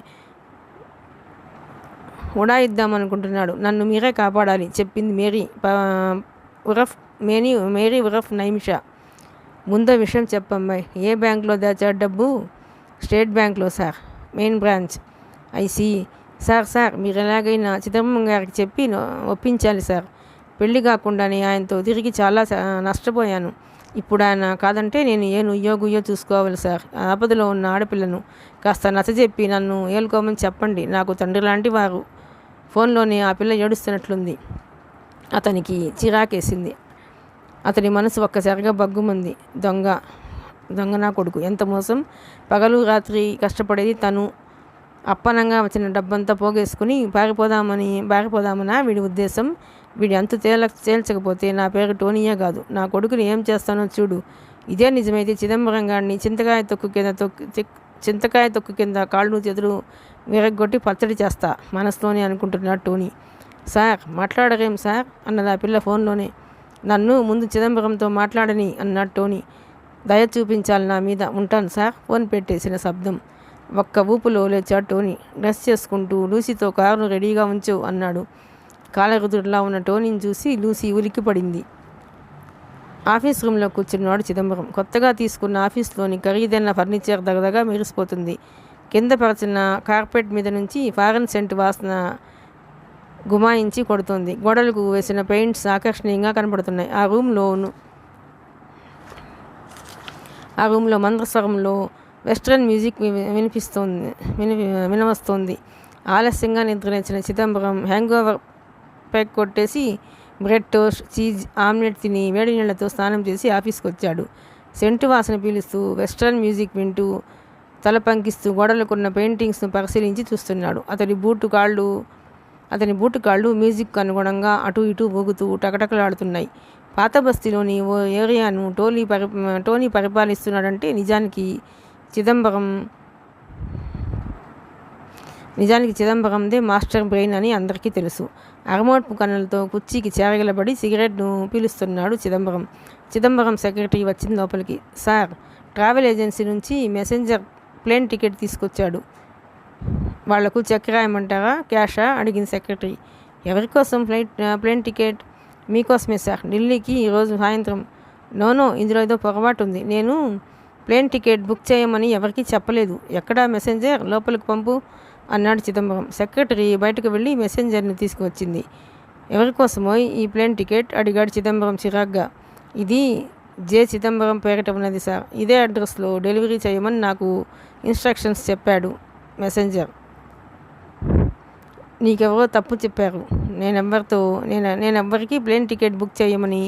ఉడాయిద్దామనుకుంటున్నాడు. నన్ను మీరే కాపాడాలి చెప్పింది మేరీ ఉరఫ్ నైమిష. ముందో విషయం చెప్పమ్మాయి. ఏ బ్యాంక్లో దాచాడు డబ్బు? స్టేట్ బ్యాంక్లో sir, main branch. I see. Sir మీరు ఎలాగైనా చిదంబరం గారికి చెప్పి ఒప్పించాలి సార్. పెళ్లి కాకుండానే ఆయనతో తిరిగి చాలా నష్టపోయాను. ఇప్పుడు ఆయన కాదంటే నేను ఏ నుయ్యో గుయ్యో చూసుకోవాలి సార్. ఆపదలో ఉన్న ఆడపిల్లను కాస్త నచ్చజెప్పి నన్ను ఏలుకోమని చెప్పండి. నాకు తండ్రి లాంటి వారు. ఫోన్లోనే ఆ పిల్ల ఏడుస్తున్నట్లుంది. అతనికి చిరాకేసింది. అతని మనసు ఒక్కసారిగా బగ్గుమంది. దొంగ నా కొడుకు, ఎంత మోసం! పగలు రాత్రి కష్టపడేది తను. అప్పనంగా వచ్చిన డబ్బంతా పోగేసుకుని పారిపోదామనా వీడి ఉద్దేశం? వీడి అంతు తేల్చకపోతే నా పేరు టోనీయే కాదు. నా కొడుకుని ఏం చేస్తానో చూడు. ఇదే నిజమైతే చిదంబరం గారిని చింతకాయ తొక్కు కింద కాళ్ళు చేతులు విరగ్గొట్టి పచ్చడి చేస్తా మనసులోనే అనుకుంటున్నాడు టోనీ. సార్ మాట్లాడరేం సార్ అన్నది ఆ పిల్ల ఫోన్లోనే. నన్ను ముందు చిదంబరంతో మాట్లాడని అన్నాడు టోనీ. దయ చూపించాలి నా మీద. ఉంటాను సార్. ఫోన్ పెట్టేసిన శబ్దం. ఒక్క ఊపులో లేచాడు టోనీ. డ్రెస్ చేసుకుంటూ లూసీతో కారును రెడీగా ఉంచు అన్నాడు. కాలరుదుడిలా ఉన్న టోనీని చూసి లూసీ ఉలిక్కిపడింది. ఆఫీస్ రూమ్లో కూర్చున్నాడు చిదంబరం. కొత్తగా తీసుకున్న ఆఫీస్లోని ఖరీదైన ఫర్నిచర్ దగదగా మెరిసిపోతుంది. కింద పరచిన కార్పెట్ మీద నుంచి ఫారెన్ సెంట్ వాసన గుమాయించి కొడుతుంది. గోడలకు వేసిన పెయింట్స్ ఆకర్షణీయంగా కనపడుతున్నాయి. ఆ రూమ్లో మంద్రస్వరంలో వెస్ట్రన్ మ్యూజిక్ వినవస్తోంది. ఆలస్యంగా నిద్రలేచిన చిదంబరం హ్యాంగోవర్ ప్యాక్ కొట్టేసి బ్రెడ్ టోస్ట్, చీజ్ ఆమ్లెట్ తిని వేడి నీళ్లతో స్నానం చేసి ఆఫీస్కి వచ్చాడు. సెంటు వాసన పీలుస్తూ వెస్ట్రన్ మ్యూజిక్ వింటూ తల పంకిస్తూ గోడలకున్న పెయింటింగ్స్ను పరిశీలించి చూస్తున్నాడు. అతని బూటు కాళ్ళు మ్యూజిక్ అనుగుణంగా అటు ఇటు ఊగుతూ టకటకలాడుతున్నాయి. పాత బస్తీలోని ఓ ఏరియాను టోనీ పరిపాలిస్తున్నాడంటే నిజానికి చిదంబరందే మాస్టర్ బ్రెయిన్ అని అందరికీ తెలుసు. అరమోట్పు కన్నులతో కుర్చీకి చేరగలబడి సిగరెట్ను పీలుస్తున్నాడు చిదంబరం సెక్రటరీ వచ్చింది లోపలికి. సార్, ట్రావెల్ ఏజెన్సీ నుంచి మెసెంజర్ ప్లేన్ టికెట్ తీసుకొచ్చాడు. వాళ్లకు చెక్ రాయమంటారా, క్యాషా అడిగింది సెక్రటరీ. ఎవరి కోసం ప్లేన్ టికెట్? మీకోసమే సార్, ఢిల్లీకి ఈరోజు సాయంత్రం. నో, ఇందులో ఏదో పొరపాటు ఉంది. నేను ప్లేన్ టికెట్ బుక్ చేయమని ఎవరికీ చెప్పలేదు. ఎక్కడా మెసెంజర్? లోపలికి పంపు అన్నాడు చిదంబరం. సెక్రటరీ బయటకు వెళ్ళి మెసెంజర్ని తీసుకువచ్చింది. ఎవరికోసమో ఈ ప్లేన్ టికెట్ అడిగాడు చిదంబరం చిరాగ్గా. ఇది జే చిదంబరం పేరిట ఉన్నది సార్. ఇదే అడ్రస్లో డెలివరీ చేయమని నాకు ఇన్స్ట్రక్షన్స్ చెప్పాడు మెసెంజర్. నీకెవరో తప్పు చెప్పారు. నేనెవ్వరికీ ప్లేన్ టికెట్ బుక్ చేయమని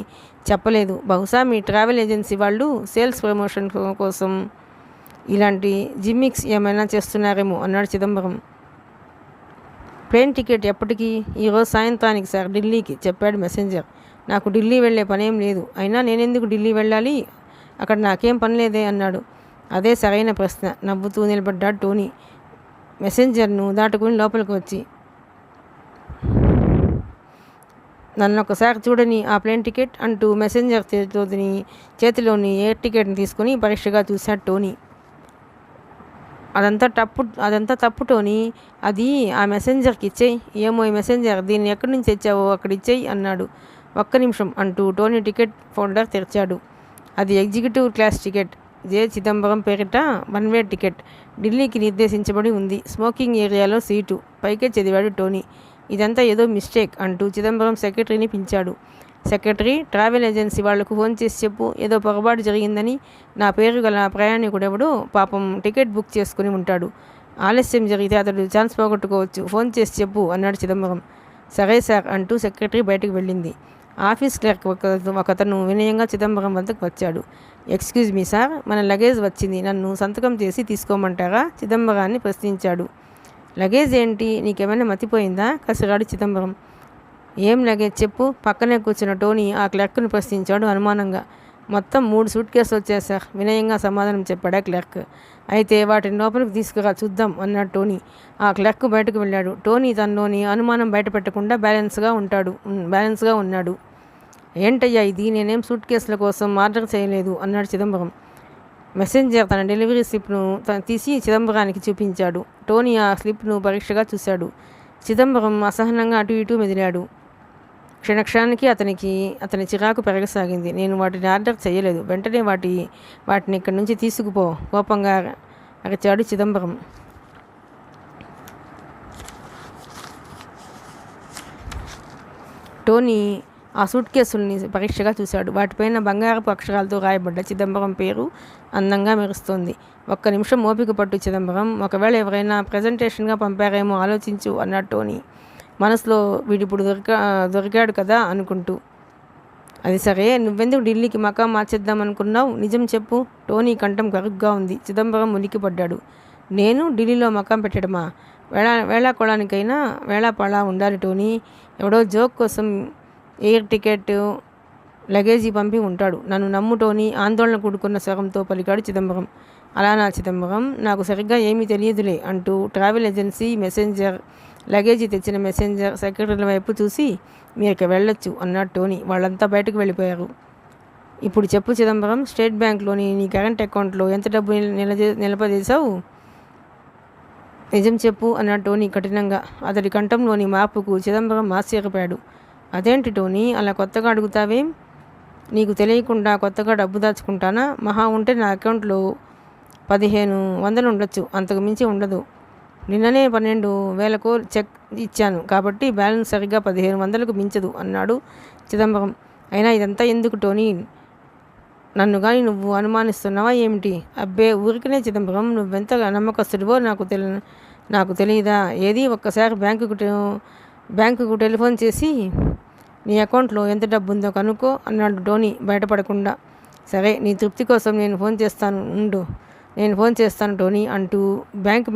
చెప్పలేదు. బహుశా మీ ట్రావెల్ ఏజెన్సీ వాళ్ళు సేల్స్ ప్రమోషన్ కోసం ఇలాంటి జిమ్మిక్స్ ఏమైనా చేస్తున్నారేమో అన్నాడు చిదంబరం. ప్లేన్ టికెట్ ఎప్పటికీ? ఈరోజు సాయంత్రానికి సార్, ఢిల్లీకి చెప్పాడు మెసెంజర్. నాకు ఢిల్లీ వెళ్ళే పనేం లేదు. అయినా నేనెందుకు ఢిల్లీ వెళ్ళాలి? అక్కడ నాకేం పని లేదే అన్నాడు. అదే సరైన ప్రశ్న. నవ్వుతూ నిలబడ్డాడు టోనీ మెసెంజర్ను దాటుకుని లోపలికి వచ్చి. నన్నొకసారి చూడని ఆ ప్లేన్ టికెట్ అంటూ మెసెంజర్ చేతిలోని ఎయిర్ టికెట్ని తీసుకుని పరీక్షగా చూశాడు టోనీ. అదంతా తప్పు టోనీ. అది ఆ మెసెంజర్కి ఇచ్చేయి. ఏమో ఈ మెసెంజర్, దీన్ని ఎక్కడి నుంచి తెచ్చావో అక్కడ ఇచ్చేయి అన్నాడు. ఒక్క నిమిషం అంటూ టోనీ టికెట్ ఫోల్డర్ తెరిచాడు. అది ఎగ్జిక్యూటివ్ క్లాస్ టికెట్. జే చిదంబరం పేరిట 1 వే టికెట్. ఢిల్లీకి నిర్దేశించబడి ఉంది. స్మోకింగ్ ఏరియాలో సీటు. పైకే చదివాడు టోనీ. ఇదంతా ఏదో మిస్టేక్ అంటూ చిదంబరం సెక్రటరీని పిలిచాడు. సెక్రటరీ, ట్రావెల్ ఏజెన్సీ వాళ్లకు ఫోన్ చేసి చెప్పు, ఏదో పొరపాటు జరిగిందని. నా పేరు గల ప్రయాణికుడెవడో పాపం టికెట్ బుక్ చేసుకుని ఉంటాడు. ఆలస్యం జరిగితే అతడు ఛాన్స్ పోగొట్టుకోవచ్చు. ఫోన్ చేసి చెప్పు అన్నాడు చిదంబరం. సరే సార్ అంటూ సెక్రటరీ బయటకు వెళ్ళింది. ఆఫీస్ క్లర్క్ ఒకతను వినయంగా చిదంబరం వద్దకు వచ్చాడు. ఎక్స్క్యూజ్ మీ సార్, మన లగేజ్ వచ్చింది, నన్ను సంతకం చేసి తీసుకోమంటారా? చిదంబరాన్ని ప్రశ్నించాడు. లగేజ్ ఏంటి, నీకేమైనా మతిపోయిందా? కసిరాడు చిదంబరం. ఏం లగేజ్ చెప్పు, పక్కనే కూర్చున్న టోనీ ఆ క్లర్క్ను ప్రశ్నించాడు అనుమానంగా. మొత్తం 3 సూట్ కేసులు వచ్చాయి సార్, వినయంగా సమాధానం చెప్పాడా క్లర్క్. అయితే వాటిని లోపలికి తీసుకురా చూద్దాం అన్నాడు టోనీ. ఆ క్లర్క్ బయటకు వెళ్ళాడు. టోనీ తనలోని అనుమానం బయటపెట్టకుండా బ్యాలెన్స్గా ఉన్నాడు. ఏంటయ్యా ఇది, నేనేం సూట్ కేసుల కోసం ఆర్డర్ చేయలేదు అన్నాడు చిదంబరం. మెసెంజర్ తన డెలివరీ స్లిప్ను తీసి చిదంబరానికి చూపించాడు. టోనీ ఆ స్లిప్ను పరీక్షగా చూశాడు. చిదంబరం అసహనంగా అటు ఇటు మెదిలాడు. క్షణక్షణానికి అతని చిరాకు పెరగసాగింది. నేను వాటిని ఆర్డర్ చేయలేదు, వెంటనే వాటిని ఇక్కడి నుంచి తీసుకుపో, కోపంగా అరిచాడు చిదంబరం. టోనీ ఆ సూట్ కేసుల్ని పరీక్షగా చూశాడు. వాటిపైన బంగారపు అక్షరాలతో రాయబడ్డ చిదంబరం పేరు అందంగా మెరుస్తోంది. ఒక్క నిమిషం ఓపిక పట్టు చిదంబరం, ఒకవేళ ఎవరైనా ప్రజెంటేషన్గా పంపారేమో ఆలోచించు అన్నాడు టోనీ మనసులో. వీడిప్పుడు దొరికాడు కదా అనుకుంటూ. అది సరే, నువ్వెందుకు ఢిల్లీకి మకాం మార్చేద్దామనుకున్నావు? నిజం చెప్పు. టోనీ కంఠం కరుగ్గా ఉంది. చిదంబరం ఉలిక్కిపడ్డాడు. నేను ఢిల్లీలో మకాం పెట్టడమా? వేళాకోళానికైనా వేళాపళా ఉండాలి టోనీ. ఎవడో జోక్ కోసం ఎయిర్ టికెట్, లగేజీ పంపి ఉంటాడు. నన్ను నమ్ము టోనీ, ఆందోళన కూడుకున్న స్వరంతో పలికాడు చిదంబరం. అలానా చిదంబరం, నాకు సరిగ్గా ఏమీ తెలియదులే అంటూ ట్రావెల్ ఏజెన్సీ మెసెంజర్, లగేజీ తెచ్చిన మెసెంజర్ సెక్రటరీల వైపు చూసి మీరు వెళ్ళొచ్చు అన్నాడు టోనీ. వాళ్ళంతా బయటకు వెళ్ళిపోయారు. ఇప్పుడు చెప్పు చిదంబరం, స్టేట్ బ్యాంక్లోని నీ కరెంట్ అకౌంట్లో ఎంత డబ్బు నిలపజేశావు? నిజం చెప్పు అన్నాడు టోనీ కఠినంగా. అతడి కంఠంలోని మార్పుకు చిదంబరం ఆశ్చర్యపోయాడు. అదేంటి టోనీ, అలా కొత్తగా అడుగుతావేం? నీకు తెలియకుండా కొత్తగా డబ్బు దాచుకుంటానా? మహా ఉంటే నా అకౌంట్లో 1500 ఉండొచ్చు, అంతకు మించి ఉండదు. నిన్ననే 12,000 చెక్ ఇచ్చాను కాబట్టి బ్యాలెన్స్ సరిగ్గా 1500కు మించదు అన్నాడు చిదంబరం. అయినా ఇదంతా ఎందుకు టోనీ? నన్ను కానీ నువ్వు అనుమానిస్తున్నావా ఏమిటి? అబ్బే ఊరికనే చిదంబరం, నువ్వెంత నమ్మకస్తుడివో నాకు తెలియదా? ఏది ఒక్కసారి బ్యాంకుకు టెలిఫోన్ చేసి నీ అకౌంట్లో ఎంత డబ్బు ఉందో కనుక్కో అన్నాడు టోనీ బయటపడకుండా. సరే, నీ తృప్తి కోసం నేను ఫోన్ చేస్తాను టోనీ అంటూ బ్యాంక్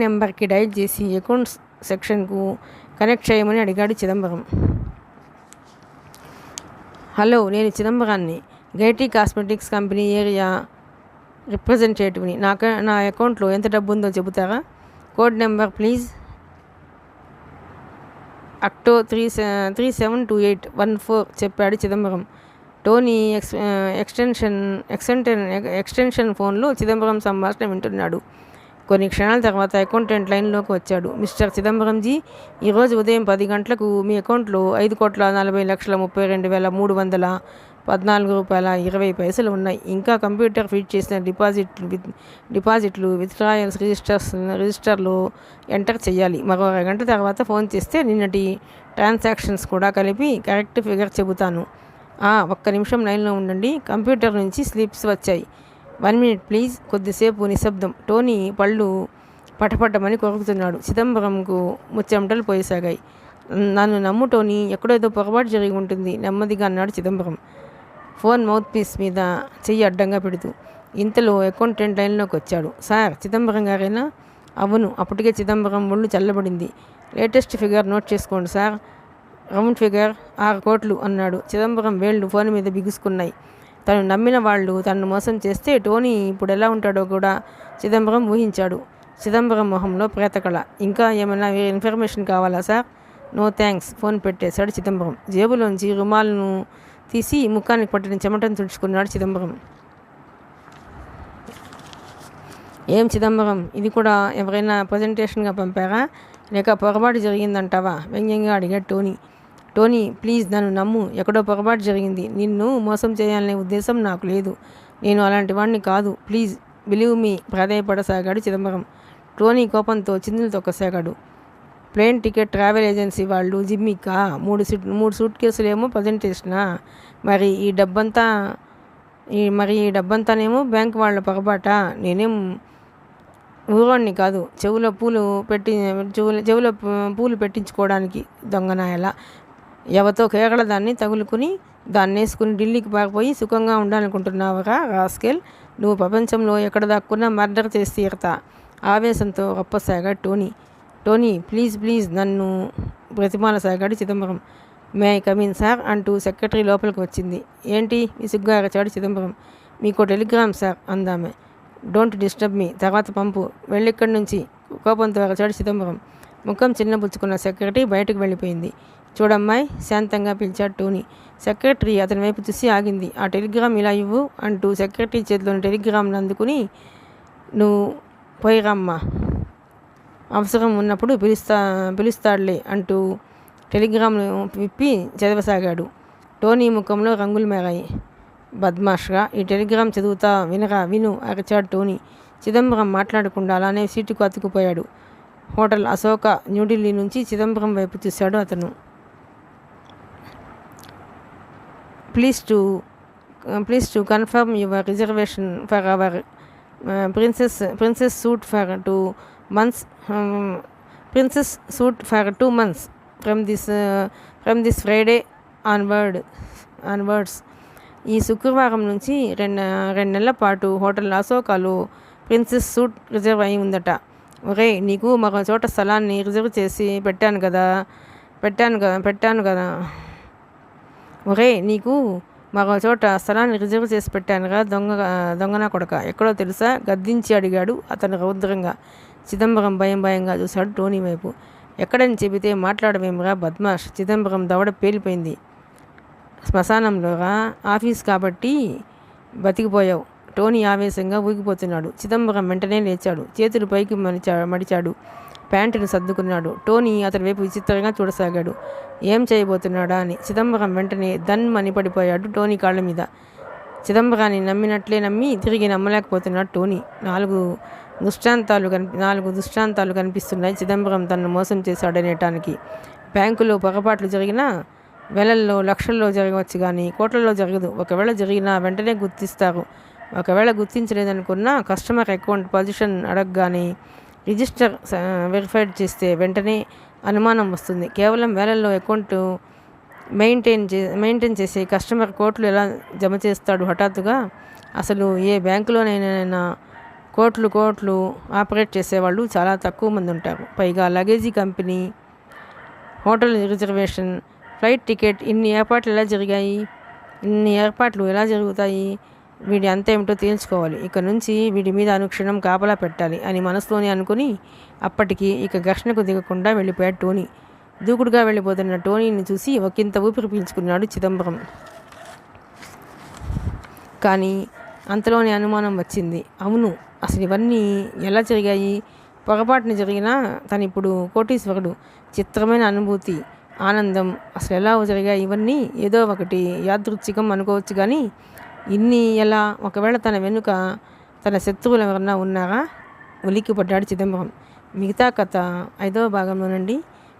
నెంబర్కి డైల్ చేసి అకౌంట్స్ సెక్షన్కు కనెక్ట్ చేయమని అడిగాడు చిదంబరం. హలో, నేను చిదంబరాన్ని, గైటీ కాస్మెటిక్స్ కంపెనీ ఏరియా రిప్రజెంటేటివ్ని. నా అకౌంట్లో ఎంత డబ్బు ఉందో చెబుతారా? Code number please. అక్టో 372814 చెప్పాడు చిదంబరం. టోనీ ఎక్స్టెన్షన్ ఫోన్లో చిదంబరం సంభాషణ వింటున్నాడు. కొన్ని క్షణాల తర్వాత అకౌంటెంట్ లైన్లోకి వచ్చాడు. మిస్టర్ చిదంబరంజీ, ఈరోజు ఉదయం 10 గంటలకు మీ అకౌంట్లో 5,40,32,314 ఉన్నాయి. ఇంకా కంప్యూటర్ ఫీడ్ చేసిన డిపాజిట్లు విత్డ్రాయల్స్ రిజిస్టర్లో ఎంటర్ చేయాలి. మరో 2 గంటల తర్వాత ఫోన్ చేస్తే నిన్నటి ట్రాన్సాక్షన్స్ కూడా కలిపి కరెక్ట్ ఫిగర్ చెబుతాను. ఒక్క నిమిషం లైన్లో ఉండండి, కంప్యూటర్ నుంచి స్లిప్స్ వచ్చాయి. 1 మినిట్ ప్లీజ్. కొద్దిసేపు నిశ్శబ్దం. టోనీ పళ్ళు పటపటమని కొరుకుతున్నాడు. చిదంబరంకు ముచ్చెమటలు పోయసాగాయి. నన్ను నమ్ము టోనీ, ఎక్కడో ఏదో పొరపాటు జరిగి ఉంటుంది నెమ్మదిగా అన్నాడు చిదంబరం, ఫోన్ మౌత్ పీస్ మీద చెయ్యి అడ్డంగా పెడుతూ. ఇంతలో అకౌంటెంట్ లైన్లోకి వచ్చాడు. సార్, చిదంబరం గారేనా? అవును. అప్పటికే చిదంబరం ఒళ్ళు చల్లబడింది. లేటెస్ట్ ఫిగర్ నోట్ చేసుకోండి సార్. రౌండ్ ఫిగర్ 6 కోట్లు అన్నాడు. చిదంబరం వేళ్ళు ఫోన్ మీద బిగుసుకున్నాయి. తను నమ్మిన వాళ్ళు తనను మోసం చేస్తే టోనీ ఇప్పుడు ఎలా ఉంటాడో కూడా చిదంబరం ఊహించాడు. చిదంబరం మొహంలో ప్రేతకళ. ఇంకా ఏమైనా ఇన్ఫర్మేషన్ కావాలా సార్? No thanks. ఫోన్ పెట్టేశాడు చిదంబరం. జేబులోంచి రుమాలను తీసి ముఖానికి పట్టిన చెమటను తుడుచుకున్నాడు చిదంబరం. ఏం చిదంబరం, ఇది కూడా ఎవరైనా ప్రజెంటేషన్గా పంపారా, లేక పొరపాటు జరిగిందంటావా? వ్యంగ్యంగా అడిగాడు టోనీ. టోనీ ప్లీజ్, నన్ను నమ్ము, ఎక్కడో పొరపాటు జరిగింది. నిన్ను మోసం చేయాలనే ఉద్దేశం నాకు లేదు. నేను అలాంటి వాడిని కాదు. ప్లీజ్ బిలీవ్ మీ ప్రాధేయపడసాగాడు చిదంబరం. టోనీ కోపంతో చిందులు తొక్కసాగాడు. ప్లేన్ టికెట్ ట్రావెల్ ఏజెన్సీ వాళ్ళు జిమ్మికా? 3 సూట్ కేసులేమో ప్రజెంటేషనా? మరి ఈ డబ్బంతానేమో బ్యాంక్ వాళ్ళ పొరపాట? ఊరోడిని కాదు, చెవులో పూలు పెట్టి చెవులో పూలు పెట్టించుకోవడానికి దొంగనాయలా ఎవతో కేకలదాన్ని తగులుకుని దాన్ని వేసుకుని ఢిల్లీకి పారిపోయి సుఖంగా ఉండాలనుకుంటున్నావురా రాస్కెల్. నువ్వు ప్రపంచంలో ఎక్కడ దాక్కున్నా మర్డర్ చేసి తీరతా. ఆవేశంతో రప్పసాగాడు టోనీ. టోనీ ప్లీజ్ ప్లీజ్ నన్ను బ్రతిమాలసాగాడు Chidambaram. May I come in sir అంటూ సెక్రటరీ లోపలికి వచ్చింది. ఏంటి విసుగ్గా అరచాడు చిదంబరం. మీకో టెలిగ్రామ్ సార్ అందామె. డోంట్ డిస్టర్బ్ మీ, తర్వాత పంపు, వెళ్ళిక్కడి నుంచి కోపంతో అరచాడు చిదంబరం. ముఖం చిన్నపుచ్చుకున్న సెక్రటరీ బయటకు వెళ్ళిపోయింది. చూడమ్మాయి శాంతంగా పిలిచాడు టోనీ. సెక్రటరీ అతని వైపు చూసి ఆగింది. ఆ టెలిగ్రామ్ ఇలా ఇవ్వు అంటూ సెక్రటరీ చేతిలోని టెలిగ్రామ్ను అందుకుని నువ్వు పోయిరమ్మా, అవసరం ఉన్నప్పుడు పిలుస్తాడులే అంటూ టెలిగ్రామ్ను విప్పి చదవసాగాడు. టోనీ ముఖంలో రంగులు మేరాయి. బద్మాష్గా ఈ టెలిగ్రామ్ చదువుతా వినరా విను అరచాడు టోనీ. చిదంబరం మాట్లాడకుండా అలానే సీటుకు అతుకుపోయాడు. హోటల్ అశోక న్యూఢిల్లీ నుంచి చిదంబరం వైపు చూశాడు అతను. Please to confirm your reservation for our princess suit for 2 months princess suit for 2 months from this Friday onwards. ఈ శుక్రవారం నుంచి రెండు నెలల పాటు హోటల్ అశోకాలో ప్రిన్సెస్ సూట్ రిజర్వ్ అయి ఉందట. ఒరే నీకు మరో చోట స్థలాన్ని రిజర్వ్ చేసి పెట్టాను కదా ఒరే నీకు మరో చోట స్థలాన్ని రిజర్వ్ చేసి పెట్టానుగా దొంగనా కొడక, ఎక్కడో తెలుసా గద్దించి అడిగాడు అతను రౌద్రంగా. చిదంబరం భయంగా చూశాడు టోనీ వైపు. ఎక్కడని చెబితే మాట్లాడవేమిరా బద్మాష్. చిదంబరం దవడ పేలిపోయింది. శ్మశానంలోగా, ఆఫీస్ కాబట్టి బతికిపోయావు. టోనీ ఆవేశంగా ఊగిపోతున్నాడు. చిదంబరం వెంటనే లేచాడు. చేతులు పైకి మడిచాడు. ప్యాంటును సర్దుకున్నాడు. టోనీ అతని వైపు విచిత్రంగా చూడసాగాడు. ఏం చేయబోతున్నాడా అని. చిదంబరం వెంటనే దన్మని పడిపోయాడు టోనీ కాళ్ళ మీద. చిదంబరాన్ని నమ్మినట్లే నమ్మి తిరిగి నమ్మలేకపోతున్నాడు టోనీ. నాలుగు దృష్టాంతాలు కనిపిస్తున్నాయి చిదంబరం తనను మోసం చేశాడనేటానికి. బ్యాంకులో పొరపాట్లు జరిగినా వేలల్లో లక్షల్లో జరగవచ్చు కానీ కోట్లలో జరగదు. ఒకవేళ జరిగినా వెంటనే గుర్తిస్తారు. ఒకవేళ గుర్తించలేదనుకున్నా కస్టమర్ అకౌంట్ పొజిషన్ అడగగానే రిజిస్టర్ వెరిఫైడ్ చేస్తే వెంటనే అనుమానం వస్తుంది. కేవలం వేలల్లో అకౌంట్ మెయింటైన్ చేసే కస్టమర్ కోట్లు ఎలా జమ చేస్తాడు హఠాత్తుగా? అసలు ఏ బ్యాంకులోనైనా కోట్లు ఆపరేట్ చేసేవాళ్ళు చాలా తక్కువ మంది ఉంటారు. పైగా luggage company, hotel reservation, flight ticket, ఇన్ని ఏర్పాట్లు ఎలా జరుగుతాయి? వీడి అంత ఏమిటో తేల్చుకోవాలి. ఇక నుంచి వీడి మీద అనుక్షణం కాపలా పెట్టాలి అని మనసులోనే అనుకుని అప్పటికి ఇక ఘర్షణకు దిగకుండా వెళ్ళిపోయాడు టోనీ. దూకుడుగా వెళ్ళిపోతున్న టోనీని చూసి ఒకంత ఊపిరి పీల్చుకున్నాడు చిదంబరం. కానీ అంతలోనే అనుమానం వచ్చింది. అవును, అసలు ఇవన్నీ ఎలా జరిగాయి? పొరపాటున జరిగినా తను ఇప్పుడు కోటీశ్వరుడు. చిత్రమైన అనుభూతి, ఆనందం. అసలు ఎలా జరిగాయి ఇవన్నీ? ఏదో ఒకటి యాదృచ్ఛికం అనుకోవచ్చు కానీ ఇన్ని ఎలా? ఒకవేళ తన వెనుక తన శత్రువులు ఎవరన్నా ఉన్నారా? ఉలిక్కిపడ్డాడు చిదంబరం. మిగతా కథ 5వ భాగంలోనండి.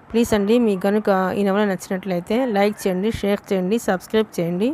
ప్లీజ్ అండి, మీకు కనుక ఈ నవల నచ్చినట్లయితే లైక్ చేయండి, షేర్ చేయండి, సబ్స్క్రైబ్ చేయండి.